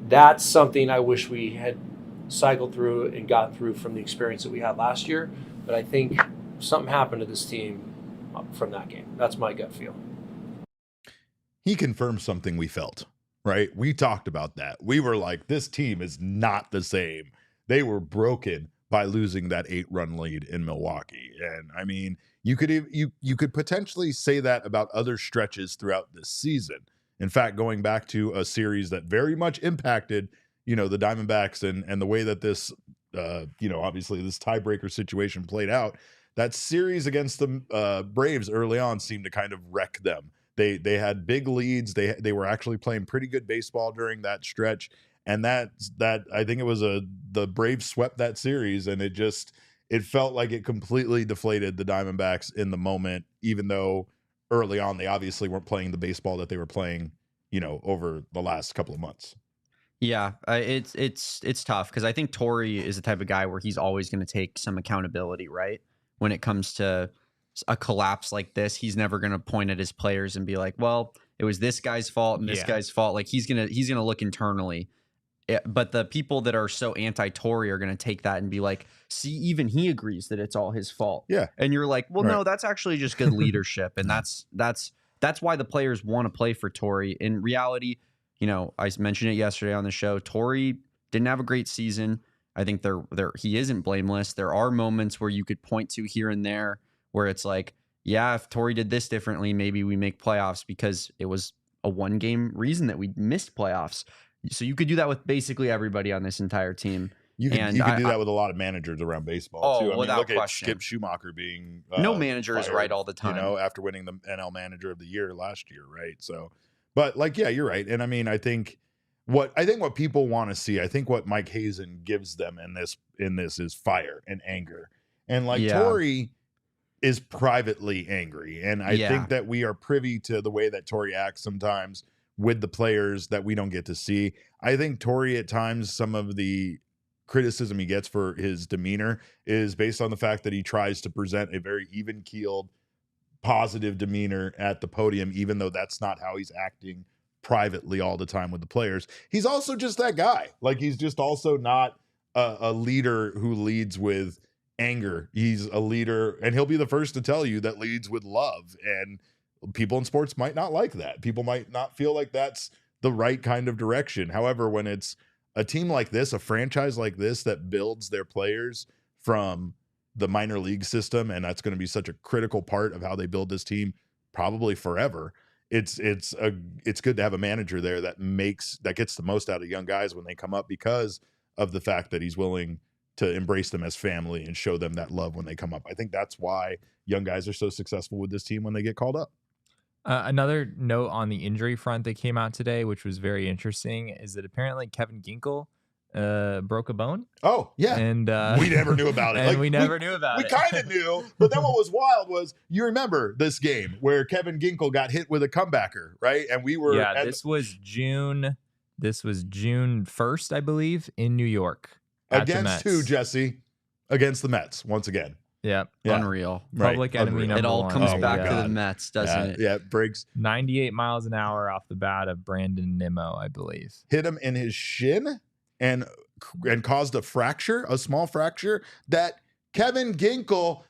that's something I wish we had cycled through and got through from the experience that we had last year. But I think something happened to this team from that game. That's my gut feel. He confirmed something we felt, right? We talked about that. We were like, this team is not the same. They were broken by losing that 8-run lead in Milwaukee. And I mean, you could potentially say that about other stretches throughout this season. In fact, going back to a series that very much impacted, the Diamondbacks and the way that this, obviously this tiebreaker situation played out, that series against the Braves early on seemed to kind of wreck them. They had big leads. They were actually playing pretty good baseball during that stretch. And that I think it was the Braves swept that series, and it felt like it completely deflated the Diamondbacks in the moment, even though early on they obviously weren't playing the baseball that they were playing, over the last couple of months. Yeah, it's tough because I think Torey is the type of guy where he's always going to take some accountability, right? When it comes to a collapse like this, he's never going to point at his players and be like, well, it was this guy's fault and this guy's fault. Like he's going to look internally. But the people that are so anti-Torey are going to take that and be like, see, even he agrees that it's all his fault. Yeah. And you're like, well, no, that's actually just good leadership. And that's why the players want to play for Torey. In reality, I mentioned it yesterday on the show, Torey didn't have a great season. I think he isn't blameless. There are moments where you could point to here and there where it's like, yeah, if Torey did this differently, maybe we make playoffs, because it was a one-game reason that we missed playoffs. So you could do that with basically everybody on this entire team. You can do that with a lot of managers around baseball too. I mean, look at Skip Schumacher being no manager is right all the time. After winning the NL Manager of the Year last year, right? So, but you're right. And I mean, I think what people want to see, I think what Mike Hazen gives them in this is fire and anger. And like Yeah. Torey is privately angry. And I Yeah. think that we are privy to the way that Torey acts sometimes with the players that we don't get to see. I think Torey at times, some of the criticism he gets for his demeanor is based on the fact that he tries to present a very even-keeled, positive demeanor at the podium, even though that's not how he's acting privately all the time with the players. He's also just that guy. Like, he's just also not a leader who leads with anger. He's a leader, and he'll be the first to tell you that leads with love. And people in sports might not like that. People might not feel like that's the right kind of direction. However, when it's a team like this, a franchise like this that builds their players from the minor league system, and that's going to be such a critical part of how they build this team probably forever. It's good to have a manager there that gets the most out of young guys when they come up, because of the fact that he's willing to embrace them as family and show them that love when they come up. I think that's why young guys are so successful with this team when they get called up. Another note on the injury front that came out today, which was very interesting, is that apparently Kevin Ginkel broke a bone. Oh, yeah. And we never knew about it. And Like, we never knew about we it. We kind of knew, but then what was wild was, you remember this game where Kevin Ginkel got hit with a comebacker, right? And we were this was June 1st, I believe, in New York. Against who, Jesse? Against the Mets, once again. Yeah. Unreal. Public enemy Unreal. number It all one. comes Oh, back my to God. the Mets, doesn't it? Yeah, it breaks. 98 miles an hour off the bat of Brandon Nimmo, I believe. Hit him in his shin and caused a small fracture that Kevin Ginkel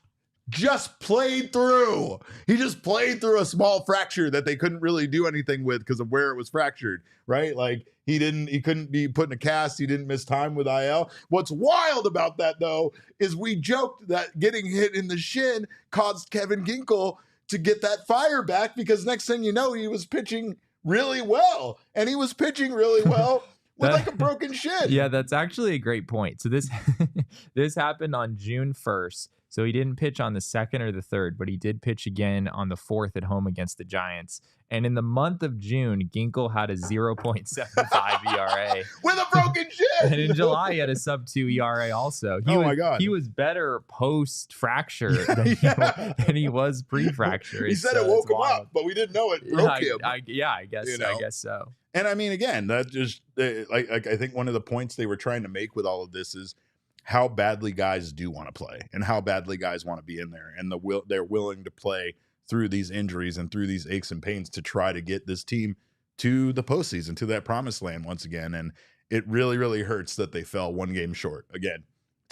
just played through. He just played through a small fracture that they couldn't really do anything with because of where it was fractured, right? Like, he couldn't be put in a cast. He didn't miss time with IL. What's wild about that, though, is we joked that getting hit in the shin caused Kevin Ginkel to get that fire back, because next thing you know, he was pitching really well. And he was pitching really well with like a broken shin. Yeah, that's actually a great point. So this happened on June 1st. So he didn't pitch on the 2nd or the 3rd, but he did pitch again on the 4th at home against the Giants. And in the month of June, Ginkel had a 0.75 ERA. With a broken shin. And in July, he had a sub-2 ERA also. My God. He was better post-fracture than he was pre-fracture. He said it woke him up, but we didn't know it broke him. I guess so. And I mean, again, that just like I think one of the points they were trying to make with all of this is how badly guys do want to play and how badly guys want to be in there, and they're willing to play through these injuries and through these aches and pains to try to get this team to the postseason, to that promised land once again. And it really, really hurts that they fell one game short. Again,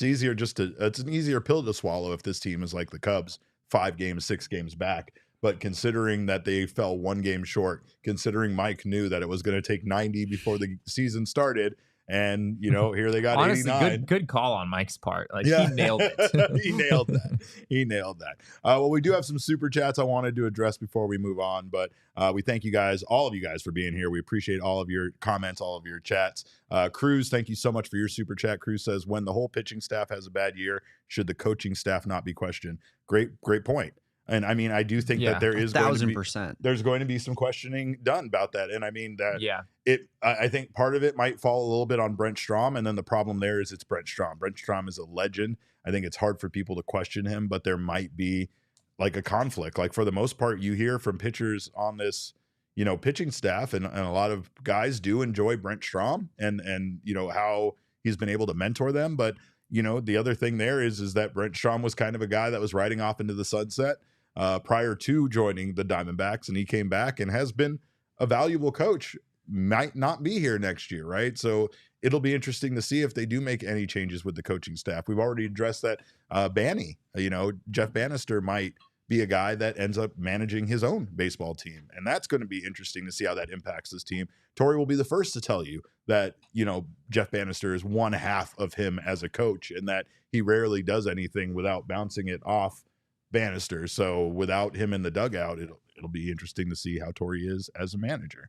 it's an easier pill to swallow if this team is like the Cubs, 5 games, 6 games back. But considering that they fell one game short, considering Mike knew that it was going to take 90 before the season started, and here they got honestly 89. good call on Mike's part. Like, Yeah. he nailed it. He nailed that. Well, we do have some super chats I wanted to address before we move on, but we thank you guys, all of you guys, for being here. We appreciate all of your comments, all of your chats. Cruz, thank you so much for your super chat. Cruz says, when the whole pitching staff has a bad year, should the coaching staff not be questioned? Great point. And I mean, I do think that there is 1,000%. There's going to be some questioning done about that. And I mean that Yeah. I think part of it might fall a little bit on Brent Strom. And then the problem there is it's Brent Strom. Brent Strom is a legend. I think it's hard for people to question him, but there might be like a conflict. Like, for the most part, you hear from pitchers on this, pitching staff, and a lot of guys do enjoy Brent Strom and how he's been able to mentor them. But, the other thing there is that Brent Strom was kind of a guy that was riding off into the sunset prior to joining the Diamondbacks, and he came back and has been a valuable coach. Might not be here next year, right? So it'll be interesting to see if they do make any changes with the coaching staff. We've already addressed that. Banny, Jeff Bannister might be a guy that ends up managing his own baseball team, and that's going to be interesting to see how that impacts his team. Torey will be the first to tell you that Jeff Bannister is one half of him as a coach, and that he rarely does anything without bouncing it off Bannister. So without him in the dugout, it'll be interesting to see how Torey is as a manager.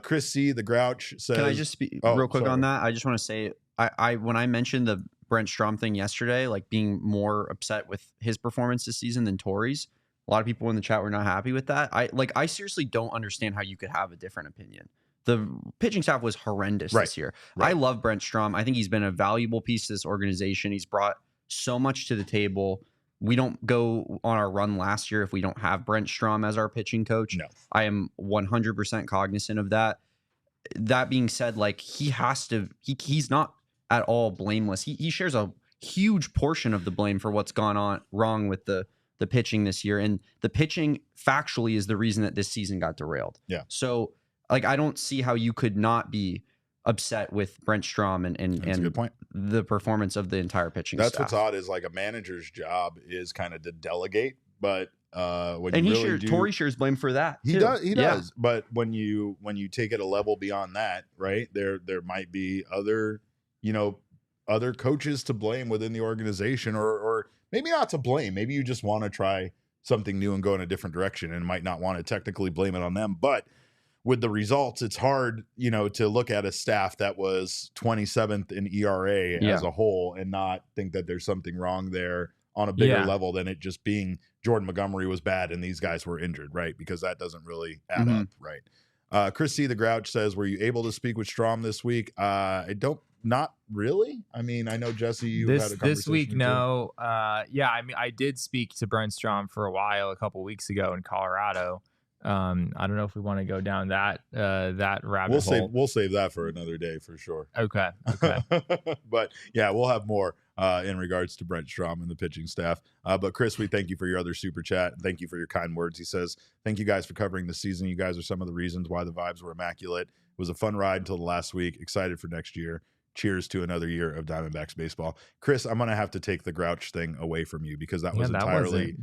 Chris C. the Grouch says, Can I just speak real quick on that? I just want to say, I when I mentioned the Brent Strom thing yesterday, like being more upset with his performance this season than Torey's, a lot of people in the chat were not happy with that. I seriously don't understand how you could have a different opinion. the pitching staff was horrendous this year. I love Brent Strom. I think he's been a valuable piece to this organization. He's brought so much to the table. We don't go on our run last year if we don't have Brent Strom as our pitching coach. No. I am 100% cognizant of that. That being said, like he's not at all blameless. He shares a huge portion of the blame for what's gone on wrong with the pitching this year. And the pitching factually is the reason that this season got derailed. Yeah. So like, I don't see how you could not be upset with Brent Strom and That's a good point. the performance of the entire pitching staff. That's what's odd is like a manager's job is kind of to delegate, but when and you he really Torey shares blame for that. he too. does he Yeah. does. But when you take it a level beyond that, right? There might be other coaches to blame within the organization, or maybe not to blame. Maybe you just want to try something new and go in a different direction and might not want to technically blame it on them, but with the results, it's hard, to look at a staff that was 27th in ERA as a whole and not think that there's something wrong there on a bigger level than it just being Jordan Montgomery was bad and these guys were injured, right? Because that doesn't really add up, right? Chris C. the Grouch says, were you able to speak with Strom this week? Not really. I mean, I know Jesse, you had a conversation this week. too. No. Yeah. I mean, I did speak to Brent Strom for a while, a couple weeks ago in Colorado. I don't know if we want to go down that rabbit hole. We'll save that for another day for sure. Okay. But yeah, we'll have more in regards to Brent Strom and the pitching staff. But Chris, we thank you for your other super chat. Thank you for your kind words. He says, thank you guys for covering the season. You guys are some of the reasons why the vibes were immaculate. It was a fun ride until the last week. Excited for next year. Cheers to another year of Diamondbacks baseball. Chris, I'm going to have to take the Grouch thing away from you because that was entirely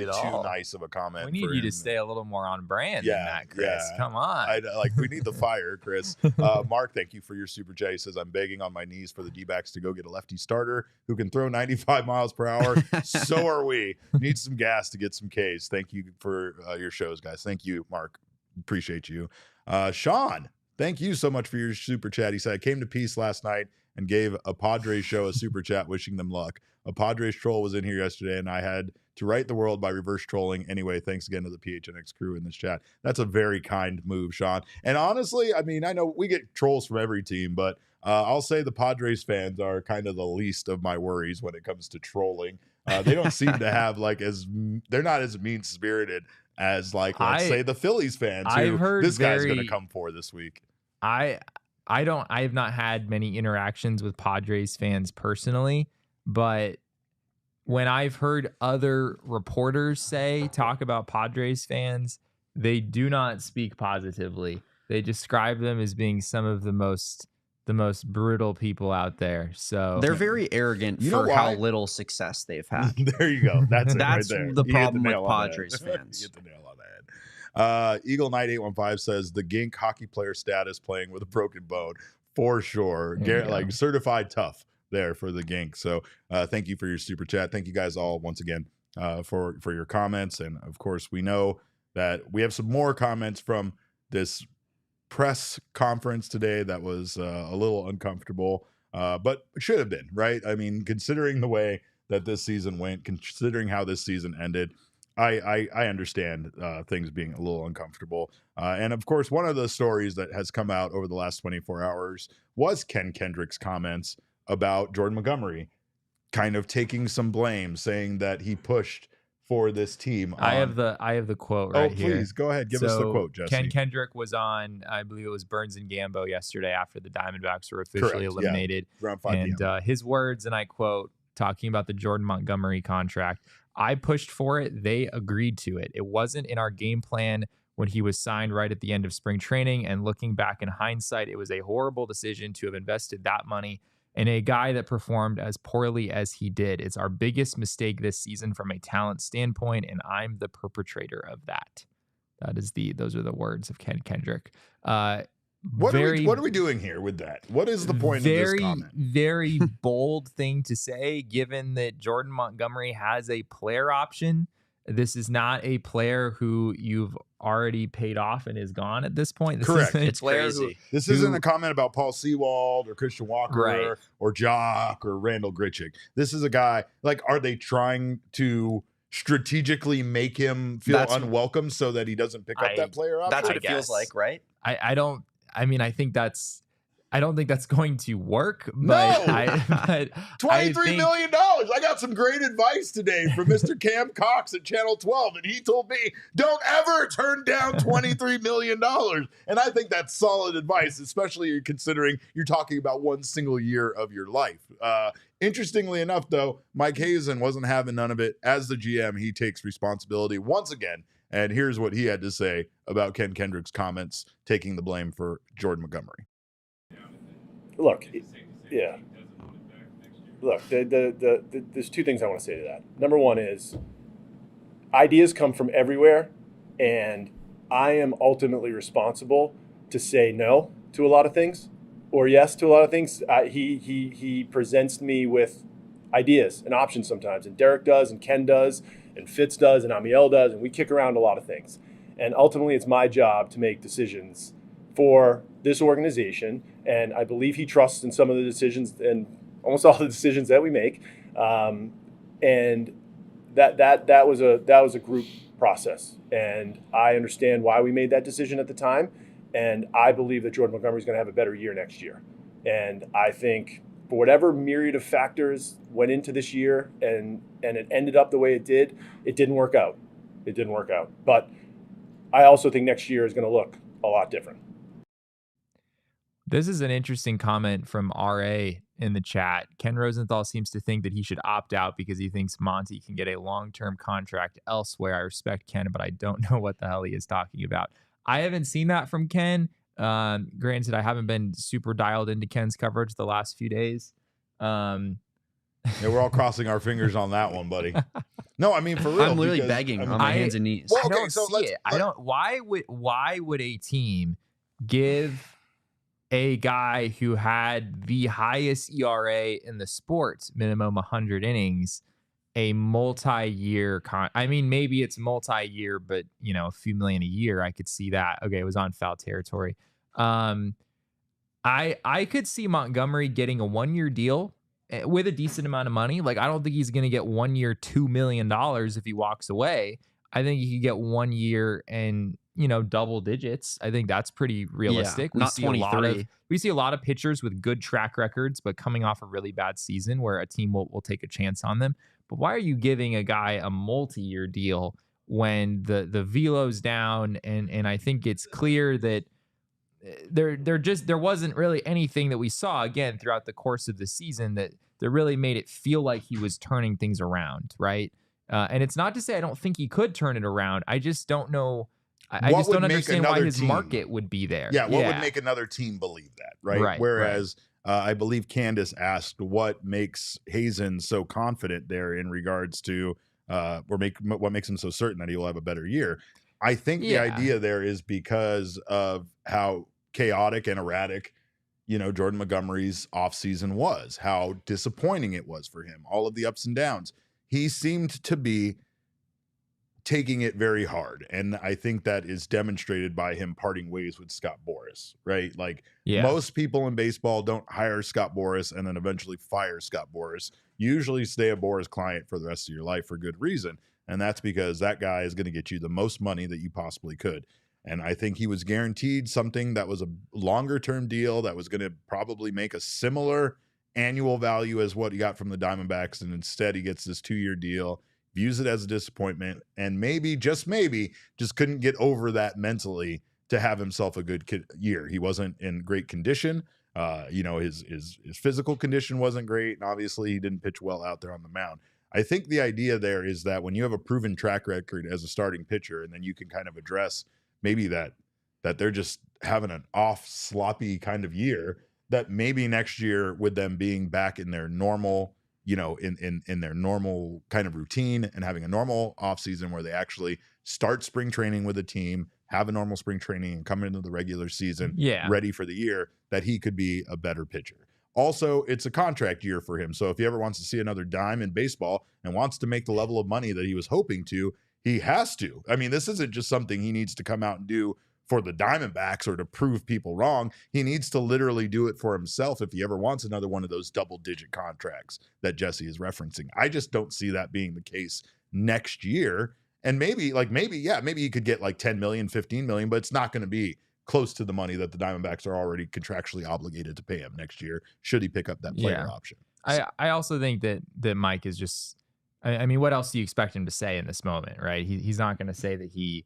too nice of a comment. We need you to stay a little more on brand than that, Chris. Yeah. Come on. We need the fire, Chris. Mark, thank you for your super chat. He says, I'm begging on my knees for the D-backs to go get a lefty starter who can throw 95 miles per hour. So are we. Need some gas to get some Ks. Thank you for your shows, guys. Thank you, Mark. Appreciate you. Sean, thank you so much for your super chat. He said, I came to Peace last night and gave a Padres show a super chat wishing them luck. A Padres troll was in here yesterday, and I had to right the world by reverse trolling. Anyway, thanks again to the PHNX crew in this chat. That's a very kind move, Sean. And honestly, I mean, I know we get trolls from every team, but I'll say the Padres fans are kind of the least of my worries when it comes to trolling. They don't seem to have they're not as mean-spirited as let's say the Phillies fans who this guy's going to come for this week. I have not had many interactions with Padres fans personally, but when I've heard other reporters talk about Padres fans, they do not speak positively. They describe them as being some of the most brutal people out there. So they're very arrogant for how little success they've had. There you go. That's right there. The problem with Padres fans. You hit the nail on the head. Eagle Knight 815 says the Gink hockey player status playing with a broken bone for sure. Certified tough there for the Gink. So thank you for your super chat. Thank you guys all once again for your comments. And of course, we know that we have some more comments from this press conference today that was a little uncomfortable, but should have been, right? I mean, considering the way that this season went, considering how this season ended, I understand things being a little uncomfortable. And of course, one of the stories that has come out over the last 24 hours was Ken Kendrick's comments about Jordan Montgomery kind of taking some blame, saying that he pushed for this team. I have the quote right here. Oh, please go ahead. Give us the quote, Jesse. Ken Kendrick was on, I believe it was Burns and Gambo yesterday after the Diamondbacks were officially eliminated. Yeah. Around 5 p.m. And his words, and I quote, talking about the Jordan Montgomery contract, I pushed for it. They agreed to it. It wasn't in our game plan when he was signed right at the end of spring training. And looking back in hindsight, it was a horrible decision to have invested that money in a guy that performed as poorly as he did. It's our biggest mistake this season from a talent standpoint, and I'm the perpetrator of that. Those are the words of Ken Kendrick. What are we doing here with that? What is the point of this comment? Very bold thing to say, given that Jordan Montgomery has a player option. This is not a player who you've already paid off and is gone at this point. Correct. It's crazy. This isn't a comment about Paul Sewald or Christian Walker or Jock or Randall Grichuk. This is a guy, are they trying to strategically make him feel That's- unwelcome so that he doesn't pick up that player option? That's what I it feels guess. like, right? I don't. I mean, I don't think that's going to work. But No! but $23 million. I got some great advice today from Mr. Cam Cox at Channel 12, and he told me, don't ever turn down $23 million. And I think that's solid advice, especially considering you're talking about one single year of your life. Interestingly enough, though, Mike Hazen wasn't having none of it. As the GM, he takes responsibility once again. And here's what he had to say about Ken Kendrick's comments taking the blame for Jordan Montgomery. Look, yeah. Look, there's two things I want to say to that. Number one is ideas come from everywhere, and I am ultimately responsible to say no to a lot of things or yes to a lot of things. He presents me with ideas and options sometimes, and Derek does, and Ken does, and Fitz does, and Amiel does, and we kick around a lot of things. And ultimately, it's my job to make decisions for this organization, and I believe he trusts in some of the decisions and almost all the decisions that we make. And that was a group process, and I understand why we made that decision at the time. And I believe that Jordan Montgomery is going to have a better year next year. And I think for whatever myriad of factors went into this year, and it ended up the way it didn't work out. It didn't work out. But I also think next year is going to look a lot different. This is an interesting comment from RA in the chat. Ken Rosenthal seems to think that he should opt out because he thinks Monty can get a long-term contract elsewhere. I respect Ken, but I don't know what the hell he is talking about. I haven't seen that from Ken. Granted, I haven't been super dialed into Ken's coverage the last few days. Yeah, we're all crossing our fingers on that one, buddy. No, I mean, for real. I'm literally because, begging I mean, on my hands and knees. Well, I okay, don't so see it. I don't. Why would a team give a guy who had the highest ERA in the sport, minimum 100 innings, a multi-year I mean, maybe it's multi-year, but a few million a year, I could see that. Okay, it was on foul territory. I could see Montgomery getting a 1-year deal with a decent amount of money. Like, I don't think he's going to get 1 year, $2 million if he walks away. I think he could get 1 year and, double digits. I think that's pretty realistic. Yeah, not 23. We see a lot of pitchers with good track records, but coming off a really bad season where a team will take a chance on them. But why are you giving a guy a multi-year deal when the velo's down? And I think it's clear that there wasn't really anything that we saw again throughout the course of the season that really made it feel like he was turning things around, right? And it's not to say I don't think he could turn it around. I just don't know. I just don't understand why his market would be there. Yeah, what would make another team believe that, right? Whereas I believe Candace asked what makes Hazen so confident there in regards to what makes him so certain that he will have a better year. I think the idea there is because of how chaotic and erratic, Jordan Montgomery's offseason was, how disappointing it was for him, all of the ups and downs. He seemed to be taking it very hard. And I think that is demonstrated by him parting ways with Scott Boras, right? Like most people in baseball don't hire Scott Boras and then eventually fire Scott Boras. You usually stay a Boras client for the rest of your life for good reason. And that's because that guy is going to get you the most money that you possibly could. And I think he was guaranteed something that was a longer term deal that was going to probably make a similar annual value as what he got from the Diamondbacks. And instead he gets this 2-year deal, views it as a disappointment, and maybe, just couldn't get over that mentally to have himself a good year. He wasn't in great condition. His physical condition wasn't great. And obviously he didn't pitch well out there on the mound. I think the idea there is that when you have a proven track record as a starting pitcher, and then you can kind of address maybe that they're just having an off, sloppy kind of year, that maybe next year with them being back in their normal, in their normal kind of routine and having a normal offseason where they actually start spring training with a team, have a normal spring training, and come into the regular season ready for the year, that he could be a better pitcher. Also, it's a contract year for him. So if he ever wants to see another dime in baseball and wants to make the level of money that he was hoping to, he has to. I mean, this isn't just something he needs to come out and do for the Diamondbacks or to prove people wrong. He needs to literally do it for himself if he ever wants another one of those double-digit contracts that Jesse is referencing. I just don't see that being the case next year. And maybe you could get like 10 million, 15 million, but it's not going to be close to the money that the Diamondbacks are already contractually obligated to pay him next year, should he pick up that player option. I also think that Mike is just, I mean, what else do you expect him to say in this moment, right? He's not going to say that he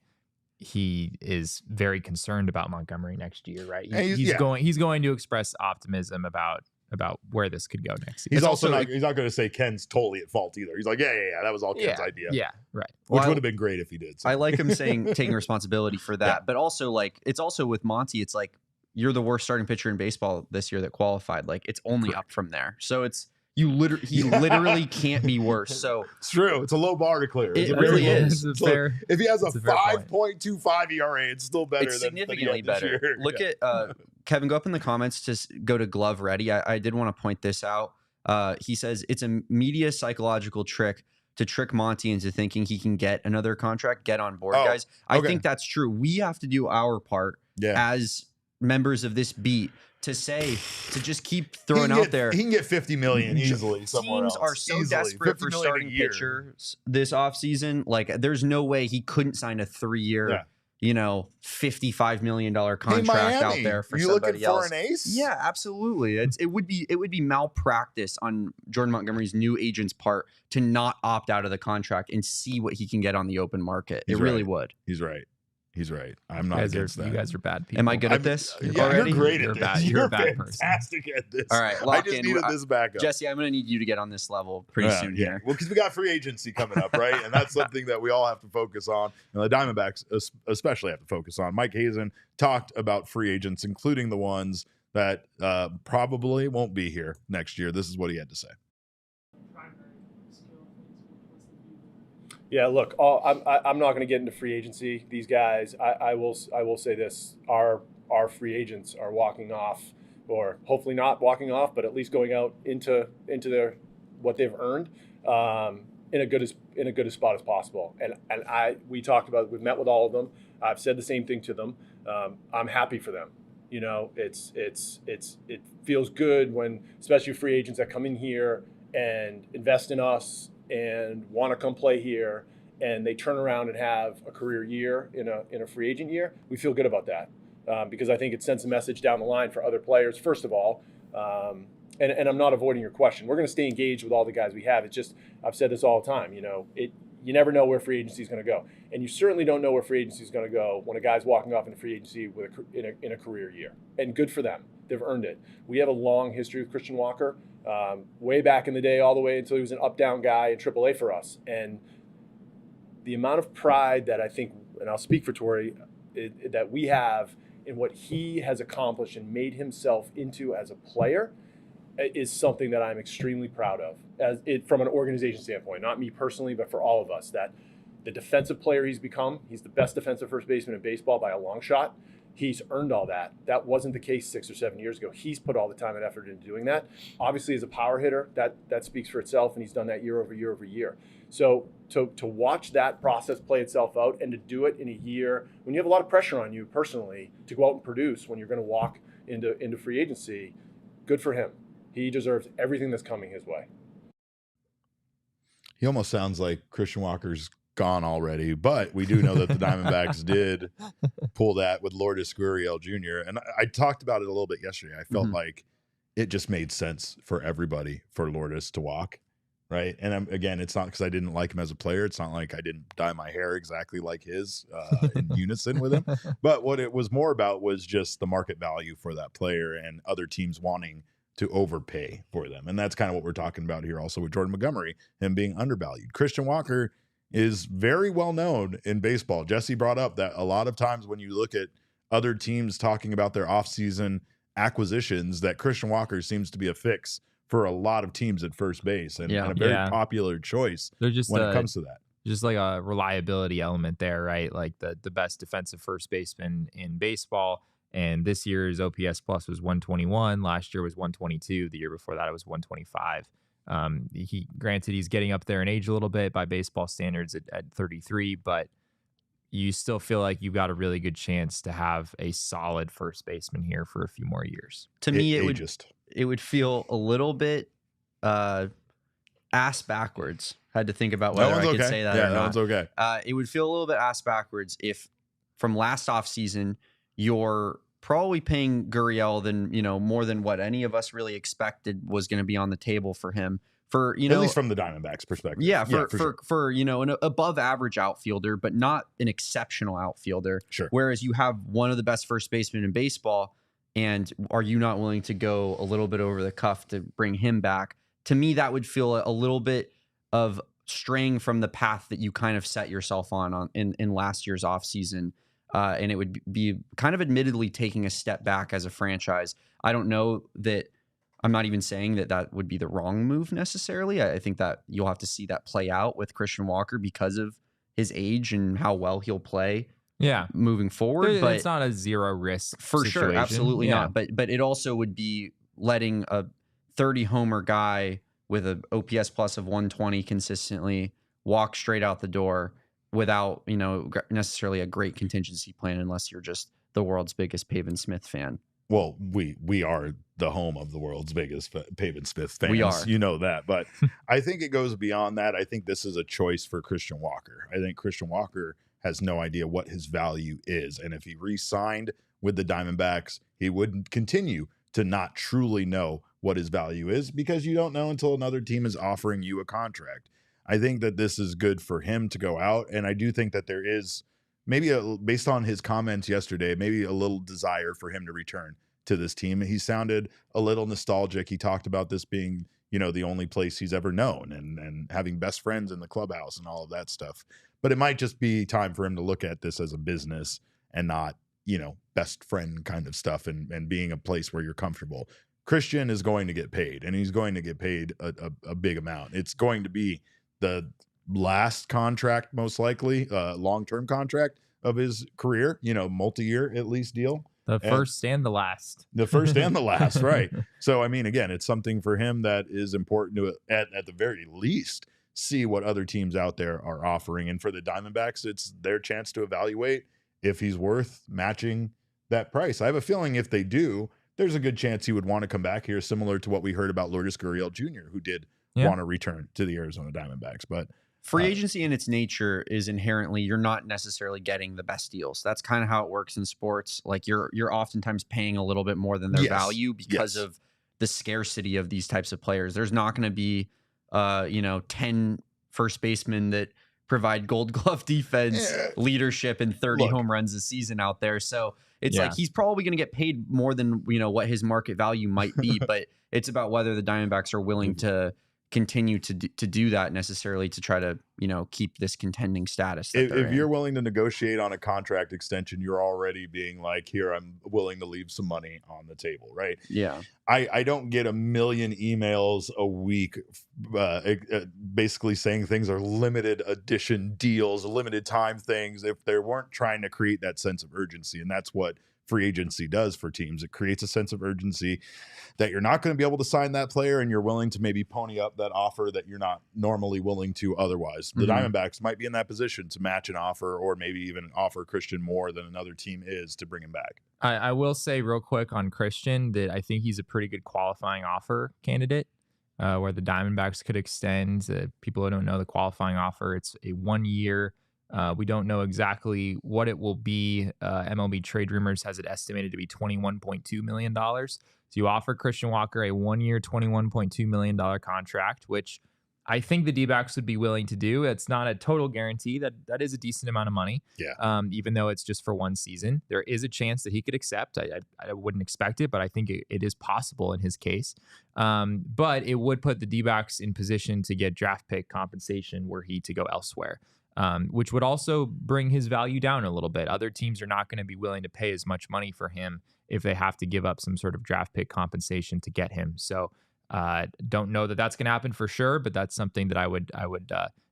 is very concerned about Montgomery next year, right? He's going to express optimism about where this could go next season. He's not going to say Ken's totally at fault either. He's like, yeah, that was all Ken's idea. Yeah, right. Which would have been great if he did. So. I like him saying taking responsibility for that, but also like it's also with Monty. It's like you're the worst starting pitcher in baseball this year that qualified. Like it's only up from there. So it's he literally can't be worse. So it's true. It's a low bar to clear. It really is. If he has a 5.25 ERA, it's still better. It's significantly better. Look at Kevin. Go up in the comments to go to Glove Ready. I did want to point this out. He says it's a media psychological trick to trick Monty into thinking he can get another contract. Get on board, guys. I think that's true. We have to do our part as members of this beat to just keep throwing out there. He can get 50 million easily somewhere else. Teams are so desperate for starting pitchers this offseason. Like, there's no way he couldn't sign a 3-year, $55 million contract out there for somebody else. For an ace? Yeah, absolutely. It would be malpractice on Jordan Montgomery's new agent's part to not opt out of the contract and see what he can get on the open market. It really would. He's right. I'm not against that. You guys are bad people. Am I good at this already? You're great at this. You're a bad person. Fantastic at this. All right, I just needed this backup. Jesse, I'm going to need you to get on this level pretty soon here. Well, because we got free agency coming up, right? And that's something that we all have to focus on. And the Diamondbacks especially have to focus on. Mike Hazen talked about free agents, including the ones that probably won't be here next year. This is what he had to say. Yeah, look, I'm not going to get into free agency. These guys, I will say this: our free agents are walking off, or hopefully not walking off, but at least going out into their what they've earned in a good as spot as possible. And we talked about, we've met with all of them. I've said the same thing to them. I'm happy for them. It feels good when, especially free agents that come in here and invest in us and want to come play here, and they turn around and have a career year in a free agent year. We feel good about that because I think it sends a message down the line for other players, first of all. And I'm not avoiding your question. We're going to stay engaged with all the guys we have. It's just, I've said this all the time. You never know where free agency is going to go, and you certainly don't know where free agency is going to go when a guy's walking off into free agency in a career year. And good for them. They've earned it. We have a long history with Christian Walker. Way back in the day, all the way until he was an up-down guy in AAA for us. And the amount of pride that I think, and I'll speak for Torey, that we have in what he has accomplished and made himself into as a player is something that I'm extremely proud of, from an organization standpoint, not me personally, but for all of us. That the defensive player he's become, he's the best defensive first baseman in baseball by a long shot. He's earned all that. That wasn't the case 6 or 7 years ago. He's put all the time and effort into doing that. Obviously, as a power hitter, that speaks for itself, and he's done that year over year over year. So to watch that process play itself out and to do it in a year when you have a lot of pressure on you personally to go out and produce when you're going to walk into free agency, good for him. He deserves everything that's coming his way. He almost sounds like Christian Walker's gone already, but we do know that the Diamondbacks did pull that with Lourdes Gurriel Jr. And I talked about it a little bit yesterday. I felt like it just made sense for everybody for Lourdes to walk, right? And again, it's not because I didn't like him as a player. It's not like I didn't dye my hair exactly like his in unison with him. But what it was more about was just the market value for that player and other teams wanting to overpay for them. And that's kind of what we're talking about here also with Jordan Montgomery, him being undervalued. Christian Walker is very well known in baseball. Jesse brought up that a lot of times when you look at other teams talking about their offseason acquisitions, that Christian Walker seems to be a fix for a lot of teams at first base and a very popular choice when it comes to that. Just like a reliability element there, right? Like the best defensive first baseman in baseball. And this year's OPS plus was 121. Last year was 122. The year before that it was 125. He's getting up there in age a little bit by baseball standards at 33, but you still feel like you've got a really good chance to have a solid first baseman here for a few more years. To me, it would feel a little bit ass backwards. Had to think about whether I could say that or that not. one's okay. It would feel a little bit ass backwards if from last offseason you're probably paying Gurriel than, you know, more than what any of us really expected was going to be on the table for him. For, you know, at least from the Diamondbacks perspective. Yeah, sure. for you know, an above average outfielder, but not an exceptional outfielder. Sure. Whereas you have one of the best first basemen in baseball, and are you not willing to go a little bit over the cuff to bring him back? To me, that would feel a little bit of straying from the path that you kind of set yourself on in last year's offseason. And it would be kind of admittedly taking a step back as a franchise. I don't know that. I'm not even saying that that would be the wrong move necessarily. I think that you'll have to see that play out with Christian Walker because of his age and how well he'll play. Yeah, moving forward, but it's not a zero risk for situation. sure. Absolutely not. But it also would be letting a 30 homer guy with an OPS plus of 120 consistently walk straight out the door without, you know, necessarily a great contingency plan, unless you're just the world's biggest Pavin Smith fan. Well, we are the home of the world's biggest Pavin Smith fans. We are. You know that. But I think it goes beyond that. I think this is a choice for Christian Walker. I think Christian Walker has no idea what his value is. And if he re-signed with the Diamondbacks, he would continue to not truly know what his value is, because you don't know until another team is offering you a contract. I think that this is good for him to go out. And I do think that there is maybe based on his comments yesterday, maybe a little desire for him to return to this team. He sounded a little nostalgic. He talked about this being, you know, the only place he's ever known, and having best friends in the clubhouse and all of that stuff. But it might just be time for him to look at this as a business and not, you know, best friend kind of stuff, and being a place where you're comfortable. Christian is going to get paid, and he's going to get paid a big amount. It's going to be the last contract, most likely, long-term contract of his career, you know, multi-year at least deal. The first and the last. The first and the last, right. So, I mean, again, it's something for him that is important to, at the very least, see what other teams out there are offering. And for the Diamondbacks, it's their chance to evaluate if he's worth matching that price. I have a feeling if they do, there's a good chance he would want to come back here, similar to what we heard about Lourdes Gurriel Jr., who did want to return to the Arizona Diamondbacks. But free agency in its nature is inherently, you're not necessarily getting the best deals. That's kind of how it works in sports. Like you're oftentimes paying a little bit more than their value because of the scarcity of these types of players. There's not going to be, 10 first basemen that provide Gold Glove defense, leadership, and 30 home runs a season out there. So it's like he's probably going to get paid more than, you know, what his market value might be. But it's about whether the Diamondbacks are willing to continue to do that necessarily to try to, you know, keep this contending status. If you're willing to negotiate on a contract extension, you're already being like, here, I'm willing to leave some money on the table, right? Yeah. I don't get a million emails a week basically saying things are limited edition deals, limited time things, if they weren't trying to create that sense of urgency. And that's what free agency does for teams. It creates a sense of urgency that you're not going to be able to sign that player, and you're willing to maybe pony up that offer that you're not normally willing to otherwise. The Diamondbacks might be in that position to match an offer, or maybe even offer Christian more than another team is to bring him back. I will say real quick on Christian that I think he's a pretty good qualifying offer candidate, where the Diamondbacks could extend. People who don't know the qualifying offer, it's a 1 year. We don't know exactly what it will be. MLB Trade Rumors has it estimated to be $21.2 million. So you offer Christian Walker a 1 year, $21.2 million contract, which I think the D-backs would be willing to do. It's not a total guarantee. That is a decent amount of money. Yeah. Even though it's just for one season, there is a chance that he could accept. I wouldn't expect it, but I think it is possible in his case. But it would put the D-backs in position to get draft pick compensation were he to go elsewhere. Which would also bring his value down a little bit. Other teams are not going to be willing to pay as much money for him if they have to give up some sort of draft pick compensation to get him. So don't know that that's going to happen for sure, but that's something that I would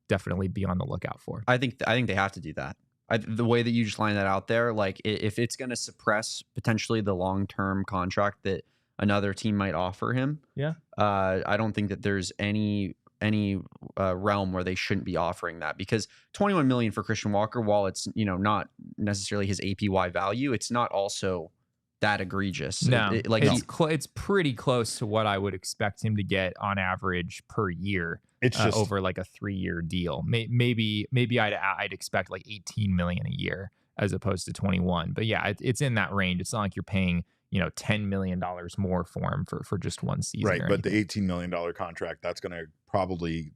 definitely be on the lookout for. I think they have to do that. The way that you just line that out there, like if it's going to suppress potentially the long-term contract that another team might offer him, I don't think that there's any realm where they shouldn't be offering that, because $21 million for Christian Walker, while it's, you know, not necessarily his APY value, it's not also that egregious. No, It's it's pretty close to what I would expect him to get on average per year. It's just over like a 3-year deal. Maybe I'd expect like 18 million a year as opposed to 21. But yeah, it's in that range. It's not like you're paying $10 million more for him for just one season. Right, but the $18 million contract, that's going to probably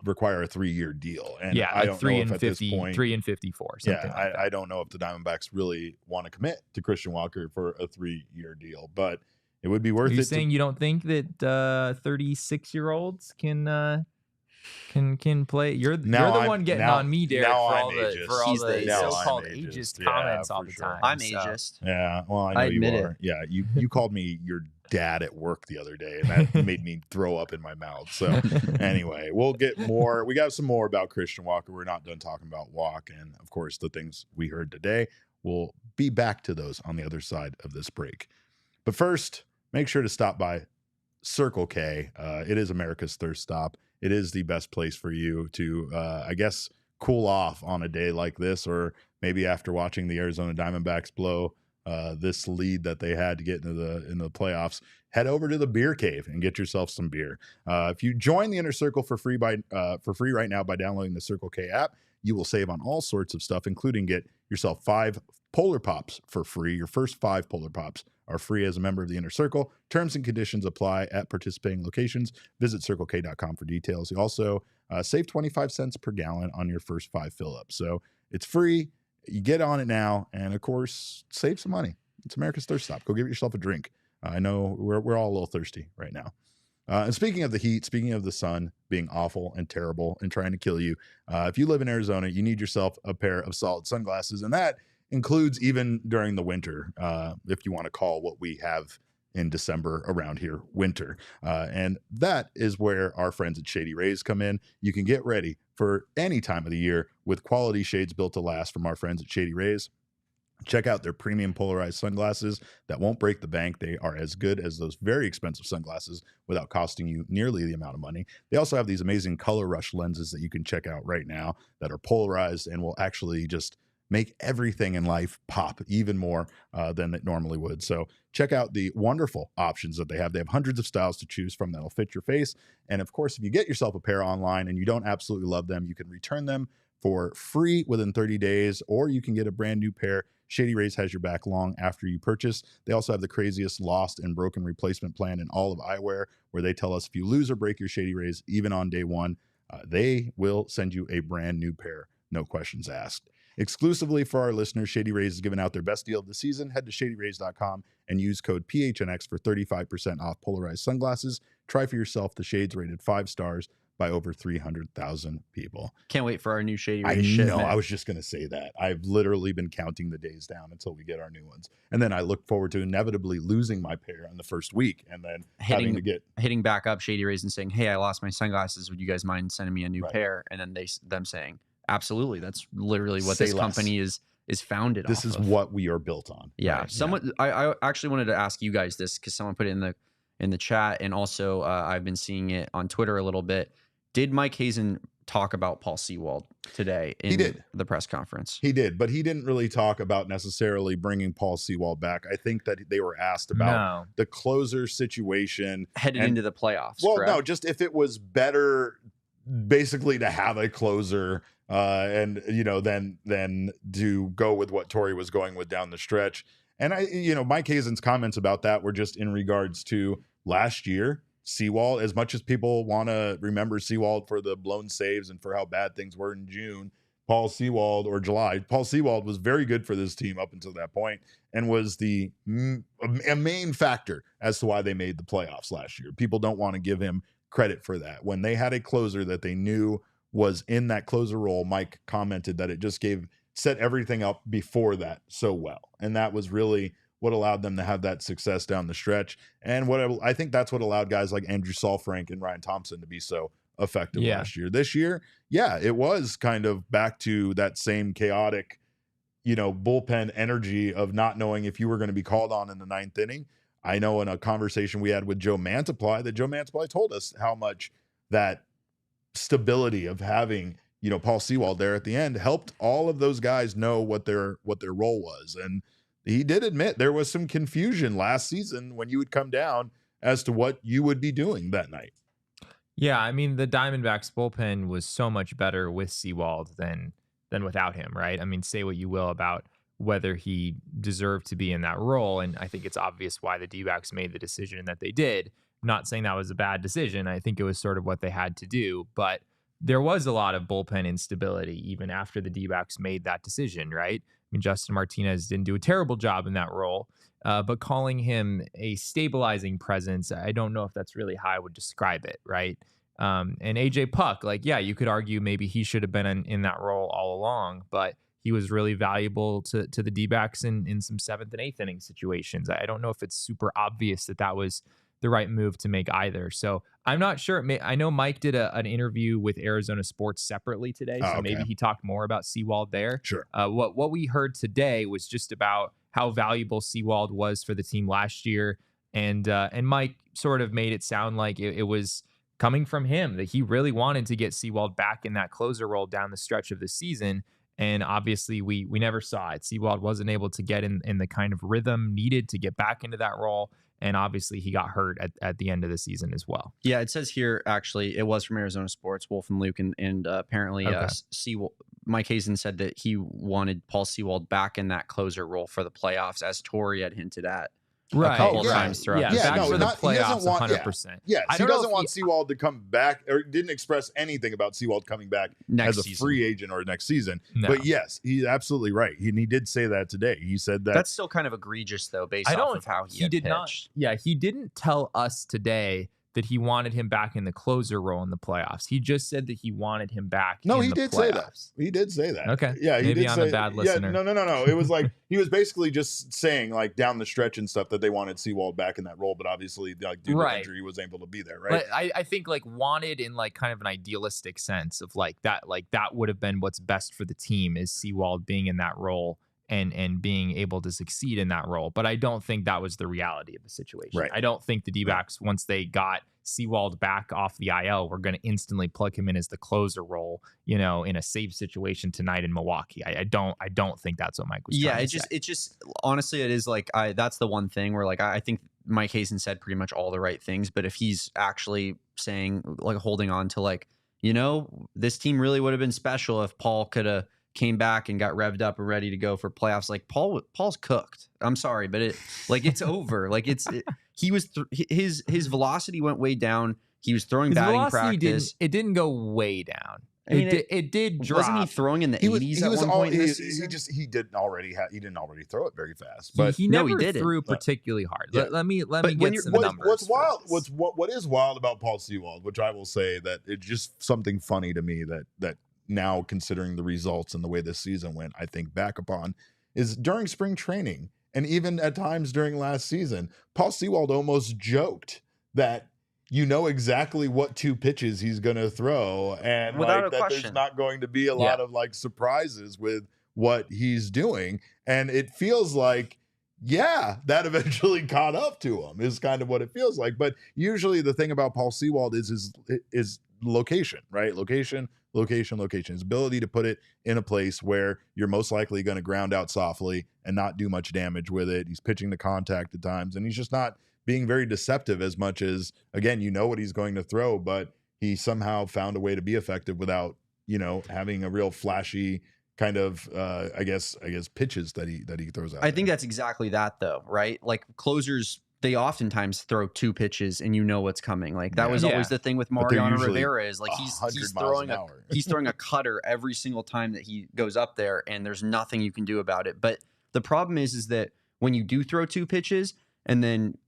require a 3-year deal. And yeah, I like don't 3 know and if at 50, this point, 3 and 54. Something yeah, like that. I don't know if the Diamondbacks really want to commit to Christian Walker for a 3-year deal, but it would be worth Are you it. saying you don't think that 36-year-olds can play? You're the one getting on me, Derek, for all the so-called ageist comments all the time. I'm so. ageist. Yeah, well, I know you admit are. it. Yeah, you called me your dad at work the other day, and that made me throw up in my mouth. So anyway, we'll get more. We got some more about Christian Walker. We're not done talking about Walk, and of course the things we heard today. We'll be back to those on the other side of this break. But first, make sure to stop by Circle K. It is America's thirst stop. It is the best place for you to, I guess, cool off on a day like this, or maybe after watching the Arizona Diamondbacks blow this lead that they had to get into the playoffs. Head over to the beer cave and get yourself some beer. If you join the Inner Circle for free right now by downloading the Circle K app, you will save on all sorts of stuff, including get yourself 5 Polar Pops for free. Your first 5 Polar Pops are free as a member of the Inner Circle. Terms and conditions apply at participating locations. Visit CircleK.com for details. You also save 25 cents per gallon on your first 5 fill-ups. So it's free. You get on it now, and of course, save some money. It's America's thirst stop. Go give yourself a drink. I know we're all a little thirsty right now. And speaking of the heat, speaking of the sun being awful and terrible and trying to kill you, if you live in Arizona, you need yourself a pair of solid sunglasses, and that includes even during the winter, if you want to call what we have in December around here winter. And that is where our friends at Shady Rays come in. You can get ready for any time of the year with quality shades built to last from our friends at Shady Rays. Check out their premium polarized sunglasses that won't break the bank. They are as good as those very expensive sunglasses without costing you nearly the amount of money. They also have these amazing color rush lenses that you can check out right now that are polarized and will actually just make everything in life pop even more than it normally would. So check out the wonderful options that they have. They have hundreds of styles to choose from that'll fit your face. And of course, if you get yourself a pair online and you don't absolutely love them, you can return them for free within 30 days, or you can get a brand new pair. Shady Rays has your back long after you purchase. They also have the craziest lost and broken replacement plan in all of eyewear, where they tell us if you lose or break your Shady Rays, even on day one, they will send you a brand new pair. No questions asked. Exclusively for our listeners, Shady Rays is giving out their best deal of the season. Head to shadyrays.com and use code PHNX for 35% off polarized sunglasses. Try for yourself the shades rated 5 stars by over 300,000 people. Can't wait for our new Shady I Rays shipment. know. I was just going to say that. I've literally been counting the days down until we get our new ones. And then I look forward to inevitably losing my pair in the first week and then hitting back up Shady Rays and saying, hey, I lost my sunglasses. Would you guys mind sending me a new pair? And then them saying, absolutely. That's literally what this company is founded on. This is what we are built on. Yeah. Right? I actually wanted to ask you guys this because someone put it in the chat, and also I've been seeing it on Twitter a little bit. Did Mike Hazen talk about Paul Sewald today in the press conference? He did, but he didn't really talk about necessarily bringing Paul Sewald back. I think that they were asked about the closer situation headed into the playoffs. Well, correct? no, just if it was better basically to have a closer and then to go with what Torey was going with down the stretch. And Mike Hazen's comments about that were just in regards to last year. Sewald, as much as people want to remember Sewald for the blown saves and for how bad things were in June, Paul Sewald was very good for this team up until that point and was a main factor as to why they made the playoffs last year. People don't want to give him credit for that. When they had a closer that they knew was in that closer role, Mike commented that it just set everything up before that so well. And that was really what allowed them to have that success down the stretch. And I think that's what allowed guys like Andrew Saalfrank and Ryan Thompson to be so effective last year. This year, it was kind of back to that same chaotic, bullpen energy of not knowing if you were going to be called on in the 9th inning. I know in a conversation we had with Joe Mantiply that Joe Mantiply told us how much that stability of having, Paul Sewald there at the end helped all of those guys know what their role was. And he did admit there was some confusion last season when you would come down as to what you would be doing that night. Yeah, I mean, the Diamondbacks bullpen was so much better with Sewald than without him, right? I mean, say what you will about whether he deserved to be in that role, and I think it's obvious why the D-backs made the decision that they did. I'm not saying that was a bad decision. I think it was sort of what they had to do, but there was a lot of bullpen instability even after the D-backs made that decision, right? I mean, Justin Martinez didn't do a terrible job in that role, but calling him a stabilizing presence, I don't know if that's really how I would describe it, right? And AJ Puck, like, yeah, you could argue maybe he should have been in that role all along, but he was really valuable to the D-backs in some 7th and 8th inning situations. I don't know if it's super obvious that was the right move to make either. So I'm not sure. I know Mike did an interview with Arizona Sports separately today, so maybe he talked more about Sewald there. Sure. What we heard today was just about how valuable Sewald was for the team last year, and Mike sort of made it sound like it was coming from him, that he really wanted to get Sewald back in that closer role down the stretch of the season. And obviously we never saw it. Sewald wasn't able to get in the kind of rhythm needed to get back into that role. And obviously he got hurt at the end of the season as well. Yeah, it says here, actually, it was from Arizona Sports, Wolf and Luke, and apparently Sewald, Mike Hazen said that he wanted Paul Sewald back in that closer role for the playoffs, as Torey had hinted at a couple of times throughout the season. Back for the playoffs, 100%. Yes, he doesn't want Sewald to come back, or didn't express anything about Sewald coming back as a free agent or next season. No. But yes, he's absolutely right. He did say that today. He said that. That's still kind of egregious, though, based off of how he did pitched. He didn't tell us today that he wanted him back in the closer role in the playoffs. He just said that he wanted him back. No, he did say that. He did say that. Okay. Yeah, maybe I'm a bad listener. Yeah, no. It was like he was basically just saying, like, down the stretch and stuff, that they wanted Sewald back in that role, but obviously, like, due to injury, he was able to be there, right? But I think, like, wanted in, like, kind of an idealistic sense of that would have been what's best for the team, is Sewald being in that role and being able to succeed in that role. But I don't think that was the reality of the situation. Right. I don't think the D-backs, once they got Sewald back off the IL, were going to instantly plug him in as the closer role, in a save situation tonight in Milwaukee. I don't think that's what Mike was trying to say. It just honestly, it is like, that's the one thing where, like, I think Mike Hazen said pretty much all the right things, but if he's actually saying, like, holding on to, like, this team really would have been special if Paul could have came back and got revved up and ready to go for playoffs. Like, Paul's cooked. I'm sorry, but it's over. Like, his velocity went way down. He was throwing batting practice. It didn't go way down. I mean, it did drop. Wasn't he throwing in the 80s at one point in this season? He didn't already throw it very fast. But he never threw particularly hard. Yeah. Let me get some numbers. What is wild about Paul Sewald, which I will say that it's just something funny to me that now, considering the results and the way this season went, I think back upon, is during spring training and even at times during last season, Paul Sewald almost joked that exactly what 2 pitches he's going to throw, and that there's not going to be a lot of surprises with what he's doing. And it feels like, that eventually caught up to him, is kind of what it feels like. But usually the thing about Paul Sewald is location, right? Location, his ability to put it in a place where you're most likely going to ground out softly and not do much damage with it. He's pitching to contact at times, and he's just not being very deceptive as much as, again, what he's going to throw, but he somehow found a way to be effective without, having a real flashy kind of, I guess pitches that he throws out. I think that's exactly that, though, right? Like, closers, they oftentimes throw 2 pitches and what's coming. Like, that was always the thing with Mariano Rivera, is like he's throwing a cutter every single time that he goes up there, and there's nothing you can do about it. But the problem is that when you do throw 2 pitches and then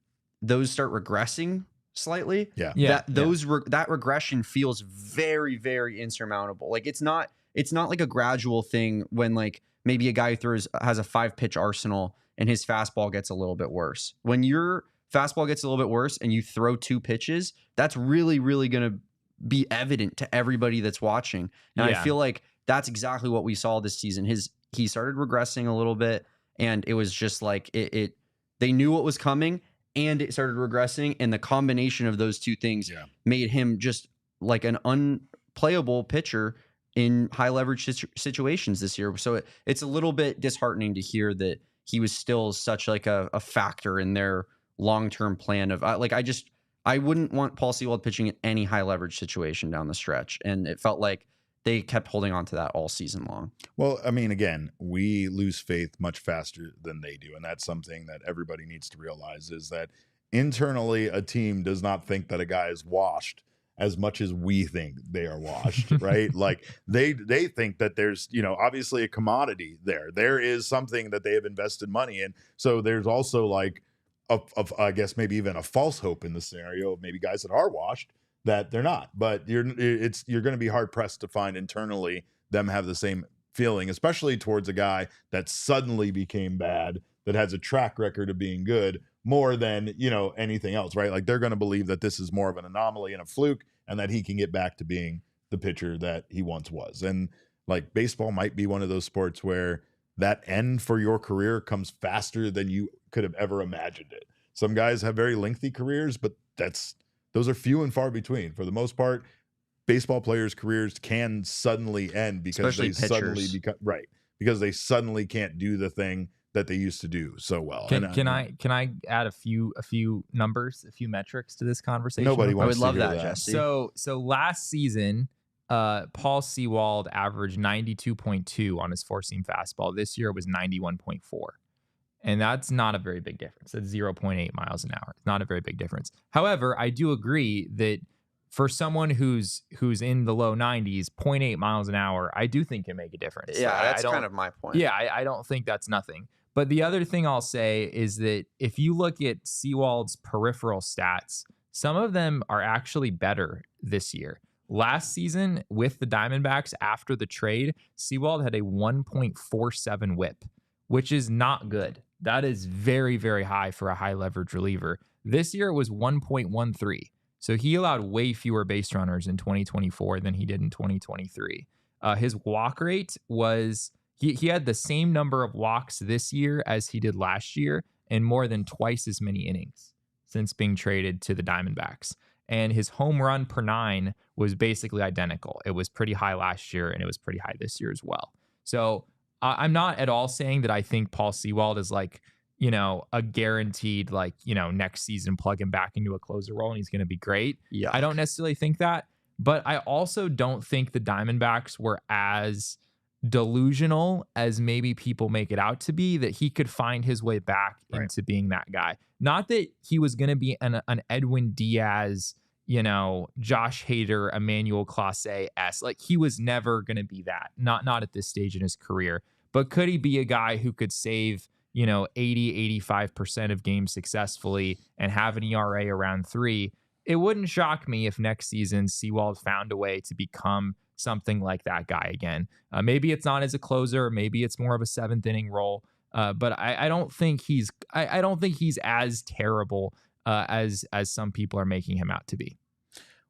those start regressing slightly, that regression feels very, very insurmountable. Like, it's not like a gradual thing when, like, maybe a guy has a 5-pitch arsenal and his fastball gets a little bit worse. When your fastball gets a little bit worse and you throw 2 pitches, that's really, really going to be evident to everybody that's watching. And I feel like that's exactly what we saw this season. He started regressing a little bit, and it was just like they knew what was coming, and it started regressing, and the combination of those 2 things made him just like an unplayable pitcher in high leverage situations this year. So it's a little bit disheartening to hear that he was still such like a factor in their long-term plan of I wouldn't want Paul Sewald pitching in any high leverage situation down the stretch. And it felt like they kept holding on to that all season long. Well, I mean, again, we lose faith much faster than they do. And that's something that everybody needs to realize, is that internally a team does not think that a guy is washed as much as we think they are washed, right? Like they think that there's, obviously a commodity there. There is something that they have invested money in. So there's also like, I guess maybe even a false hope in the scenario of maybe guys that are washed that they're not. But you're going to be hard pressed to find internally them have the same feeling, especially towards a guy that suddenly became bad, that has a track record of being good more than anything else, right? Like they're going to believe that this is more of an anomaly and a fluke, and that he can get back to being the pitcher that he once was. And like baseball might be one of those sports where that end for your career comes faster than you could have ever imagined it. Some guys have very lengthy careers, but those are few and far between. For the most part, baseball players' careers can suddenly end because because they suddenly can't do the thing that they used to do so well. Can I add a few numbers, a few metrics to this conversation? Nobody wants I would to love hear that, Jesse. So last season, Paul Sewald averaged 92.2 on his four-seam fastball. This year it was 91.4. And that's not a very big difference. That's 0.8 miles an hour. It's not a very big difference. However, I do agree that for someone who's in the low 90s, 0.8 miles an hour, I do think can make a difference. Yeah, that's kind of my point. Yeah, I don't think that's nothing. But the other thing I'll say is that if you look at Sewald's peripheral stats, some of them are actually better this year. Last season with the Diamondbacks after the trade, Sewald had a 1.47 whip, which is not good. That is very, very high for a high leverage reliever. This year it was 1.13. So he allowed way fewer base runners in 2024 than he did in 2023. His walk rate was, he had the same number of walks this year as he did last year, and more than twice as many innings since being traded to the Diamondbacks. And his home run per 9 was basically identical. It was pretty high last year, and it was pretty high this year as well. So I'm not at all saying that I think Paul Sewald is like, a guaranteed, like, next season plug him back into a closer role and he's going to be great. Yeah, I don't necessarily think that, but I also don't think the Diamondbacks were as delusional as maybe people make it out to be, that he could find his way back into being that guy. Not that he was going to be an Edwin Diaz, Josh Hader, Emmanuel Clase-esque. Like he was never going to be that. Not at this stage in his career. But could he be a guy who could save 80-85% of games successfully and have an ERA around 3? It wouldn't shock me if next season Sewald found a way to become something like that guy again. Maybe it's not as a closer, maybe it's more of a 7th inning role. But I don't think he's as terrible as some people are making him out to be.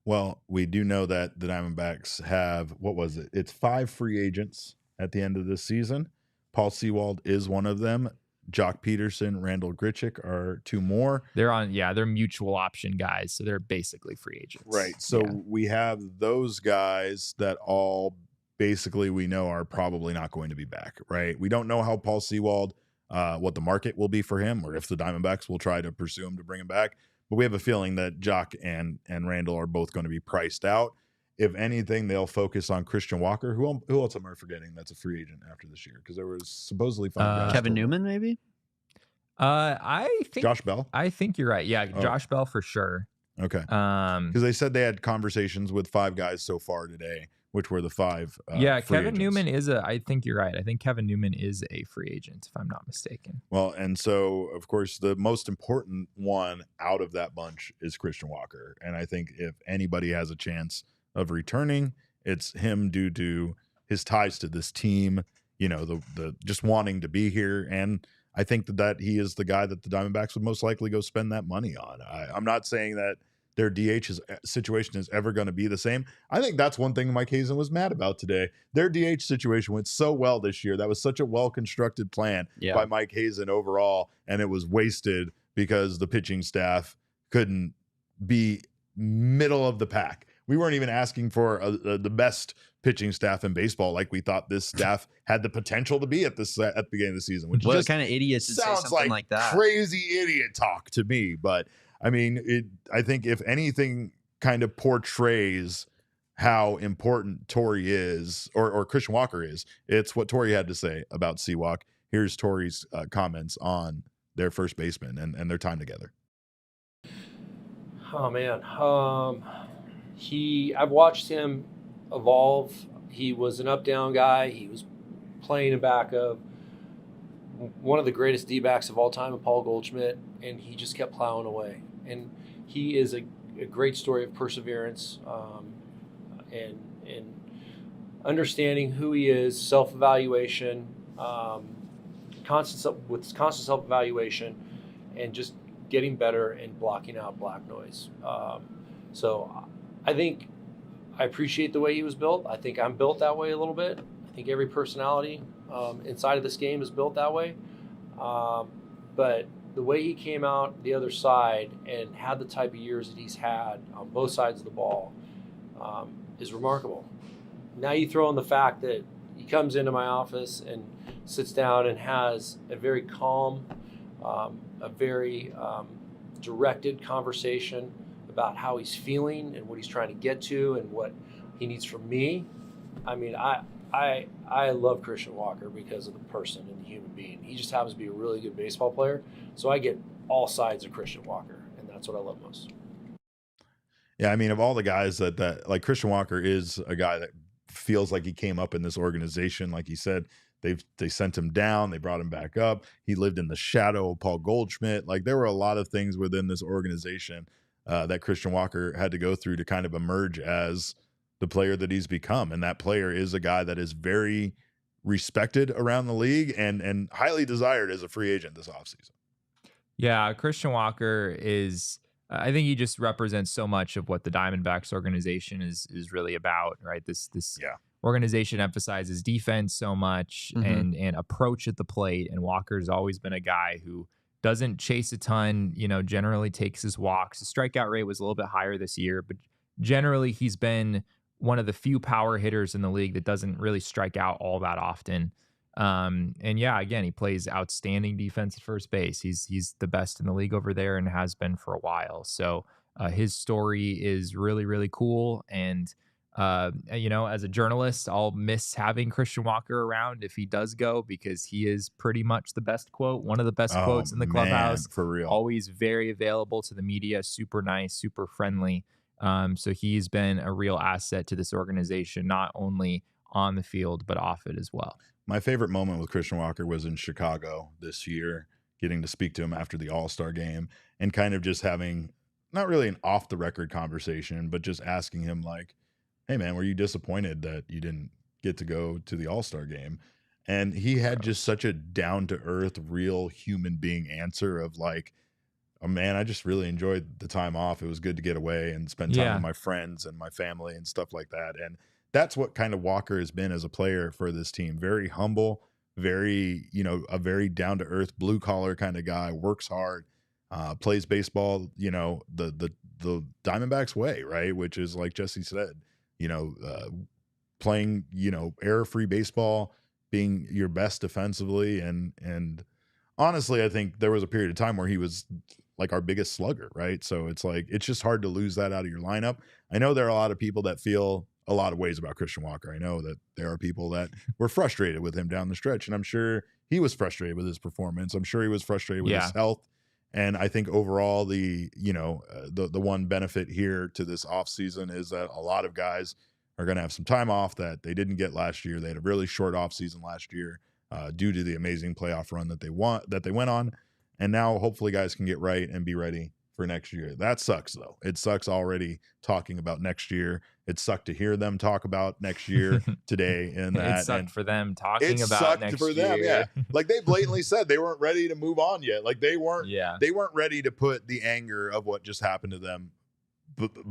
Well, we do know that the Diamondbacks have, what was it? It's 5 free agents at the end of this season. Paul Sewald is one of them. Jock Peterson, Randall Grichuk are 2 more. They're mutual option guys, so they're basically free agents. Right. So we have those guys that all basically we know are probably not going to be back, right? We don't know how Paul Sewald, what the market will be for him, or if the Diamondbacks will try to pursue him to bring him back. But we have a feeling that Jock and Randall are both going to be priced out. If anything, they'll focus on Christian Walker. Who else am I forgetting that's a free agent after this year? Because there was supposedly 5 guys. Kevin Newman, maybe? I think Josh Bell. I think you're right. Yeah, Josh Bell for sure. Okay. Because they said they had conversations with 5 guys so far today, which were the 5. Kevin Newman I think you're right. I think Kevin Newman is a free agent, if I'm not mistaken. Well, and so, of course, the most important one out of that bunch is Christian Walker. And I think if anybody has a chance of returning, it's him due to his ties to this team, the just wanting to be here. And I think that he is the guy that the Diamondbacks would most likely go spend that money on. I'm not saying that their DH situation is ever going to be the same. I think that's one thing Mike Hazen was mad about today. Their DH situation went so well this year. That was such a well-constructed plan by Mike Hazen overall, and it was wasted because the pitching staff couldn't be middle of the pack. we weren't even asking for the best pitching staff in baseball, like we thought this staff had the potential to be at the beginning of the season. Which What just kind of idiots would say sounds something like that? crazy idiot talk to me. But I mean, I think if anything kind of portrays how important Torey is, or Christian Walker is, it's what Torey had to say about Sewald. Here's Torey's comments on their first baseman and their time together. Oh man, I've watched him evolve. He was an up-down guy. He was playing in back of one of the greatest D-backs of all time, Paul Goldschmidt, and he just kept plowing away. And he is a great story of perseverance, and understanding who he is, self-evaluation, constant self-evaluation, and just getting better and blocking out black noise. So I think I appreciate the way he was built. I think I'm built that way a little bit. I think every personality inside of this game is built that way. But the way he came out the other side and had the type of years that he's had on both sides of the ball is remarkable. Now you throw in the fact that he comes into my office and sits down and has a very calm, a very directed conversation about how he's feeling and what he's trying to get to and what he needs from me. I mean, I love Christian Walker because of the person and the human being. He just happens to be a really good baseball player. So I get all sides of Christian Walker, and that's what I love most. Yeah, I mean, of all the guys that like, Christian Walker is a guy that feels like he came up in this organization. Like he said, they sent him down, they brought him back up. He lived in the shadow of Paul Goldschmidt. Like, there were a lot of things within this organization that Christian Walker had to go through to kind of emerge as the player that he's become. And that player is a guy that is very respected around the league and highly desired as a free agent this offseason. Yeah, Christian Walker is, I think he just represents so much of what the Diamondbacks organization is really about, right? This organization emphasizes defense so much and approach at the plate. And Walker's always been a guy who doesn't chase a ton, generally takes his walks. The strikeout rate was a little bit higher this year, but generally he's been one of the few power hitters in the league that doesn't really strike out all that often. And yeah, again, he plays outstanding defense at first base. He's the best in the league over there and has been for a while. So his story is really, really cool. And as a journalist, I'll miss having Christian Walker around if he does go, because he is pretty much the best quote, one of the best quotes in the clubhouse. For real. Always very available to the media, super nice, super friendly. So he's been a real asset to this organization, not only on the field, but off it as well. My favorite moment with Christian Walker was in Chicago this year, getting to speak to him after the All-Star game and kind of just having not really an off-the-record conversation, but just asking him like, hey, man, were you disappointed that you didn't get to go to the All-Star game? And he had just such a down-to-earth, real human being answer of like, oh, man, I just really enjoyed the time off. It was good to get away and spend time with my friends and my family and stuff like that. And that's what kind of Walker has been as a player for this team. Very humble, very, a very down-to-earth, blue-collar kind of guy, works hard, plays baseball, the Diamondbacks way, right? Which is, like Jesse said, playing, error-free baseball, being your best defensively. And honestly, I think there was a period of time where he was like our biggest slugger, right? So it's like, it's just hard to lose that out of your lineup. I know there are a lot of people that feel a lot of ways about Christian Walker. I know that there are people that were frustrated with him down the stretch, and I'm sure he was frustrated with his performance. I'm sure he was frustrated with his health. And I think overall the one benefit here to this offseason is that a lot of guys are going to have some time off that they didn't get last year. They had a really short offseason last year due to the amazing playoff run that they went on. And now hopefully guys can get right and be ready for next year. That sucks though. It sucks already talking about next year. It sucked to hear them talk about next year today. And it sucked for them talking about next year. Them, yeah. Like they blatantly said they weren't ready to move on yet. Like they weren't ready to put the anger of what just happened to them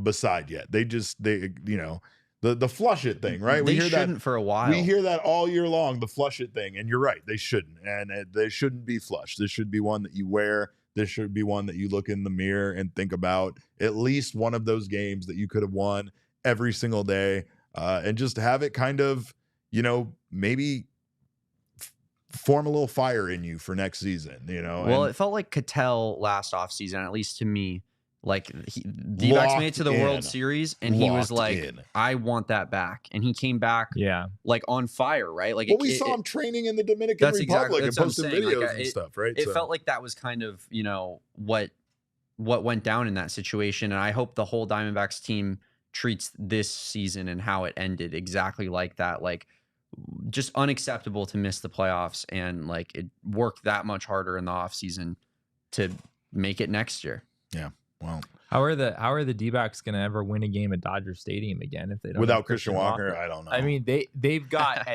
beside yet. The flush it thing, right? They shouldn't for a while. We hear that all year long, the flush it thing. And you're right, they shouldn't. And they shouldn't be flushed. This should be one that you wear. This should be one that you look in the mirror and think about at least one of those games that you could have won every single day, and just have it kind of, maybe form a little fire in you for next season, Well, it felt like Cattell last offseason, at least to me. Like D-backs made it to the World Series, and he was like, I want that back. And he came back like on fire, right? Like, we saw him training in the Dominican Republic and posting videos and stuff, right? It felt like that was kind of, what went down in that situation. And I hope the whole Diamondbacks team treats this season and how it ended exactly like that. Like, just unacceptable to miss the playoffs, and like it worked that much harder in the offseason to make it next year. Yeah. Well, how are the D-backs going to ever win a game at Dodger Stadium again if they don't without Christian Walker? I don't know. I mean, they've got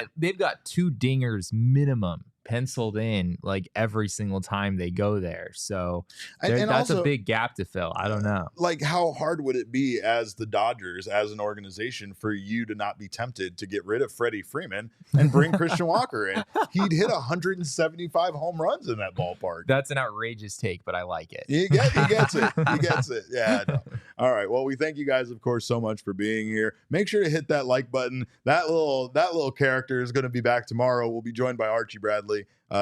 2 dingers minimum penciled in like every single time they go there. So and that's also a big gap to fill. I don't know. Like, how hard would it be as the Dodgers, as an organization, for you to not be tempted to get rid of Freddie Freeman and bring Christian Walker in? He'd hit 175 home runs in that ballpark. That's an outrageous take, but I like it. He gets it. He gets it. Yeah. I know. All right. Well, we thank you guys, of course, so much for being here. Make sure to hit that like button. That little character is going to be back tomorrow. We'll be joined by Archie Bradley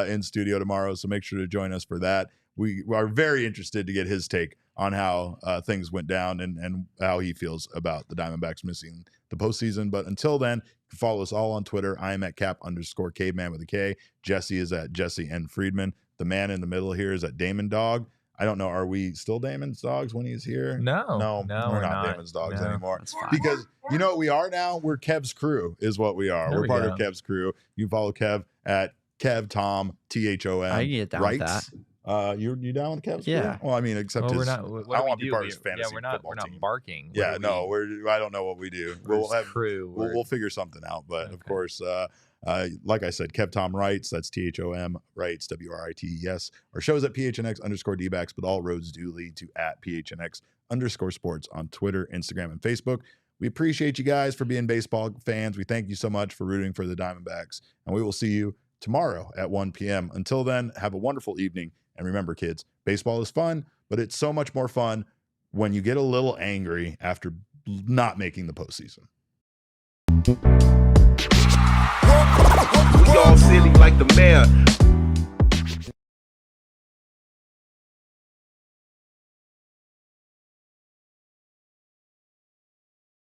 in studio tomorrow, so make sure to join us for that. We are very interested to get his take on how things went down and how he feels about the Diamondbacks missing the postseason. But until then, you can follow us all on Twitter. I am at Cap_caveman with a K. Jesse is at Jesse N. Friedman. The man in the middle here is at Damon Dog. I don't know. Are we still Damon's dogs when he's here? No, we're not Damon's dogs anymore. Because you know what we are now? We're Kev's crew is what we are. We're part of Kev's crew. You can follow Kev at Kev Tom THOM. I get down with that. You down with Kev's crew? Well, I mean, except well, his, I don't want to be part of his fantasy football team. We're not barking. I don't know what we do. We'll figure something out. But of course, like I said, Kev Tom writes. That's THOM writes WRITES. Our show's at PHNX_DBacks, but all roads do lead to at PHNX_sports on Twitter, Instagram, and Facebook. We appreciate you guys for being baseball fans. We thank you so much for rooting for the Diamondbacks, and we will see you tomorrow at 1 p.m. Until then, have a wonderful evening. And remember, kids, baseball is fun, but it's so much more fun when you get a little angry after not making the postseason. We all silly like the mayor.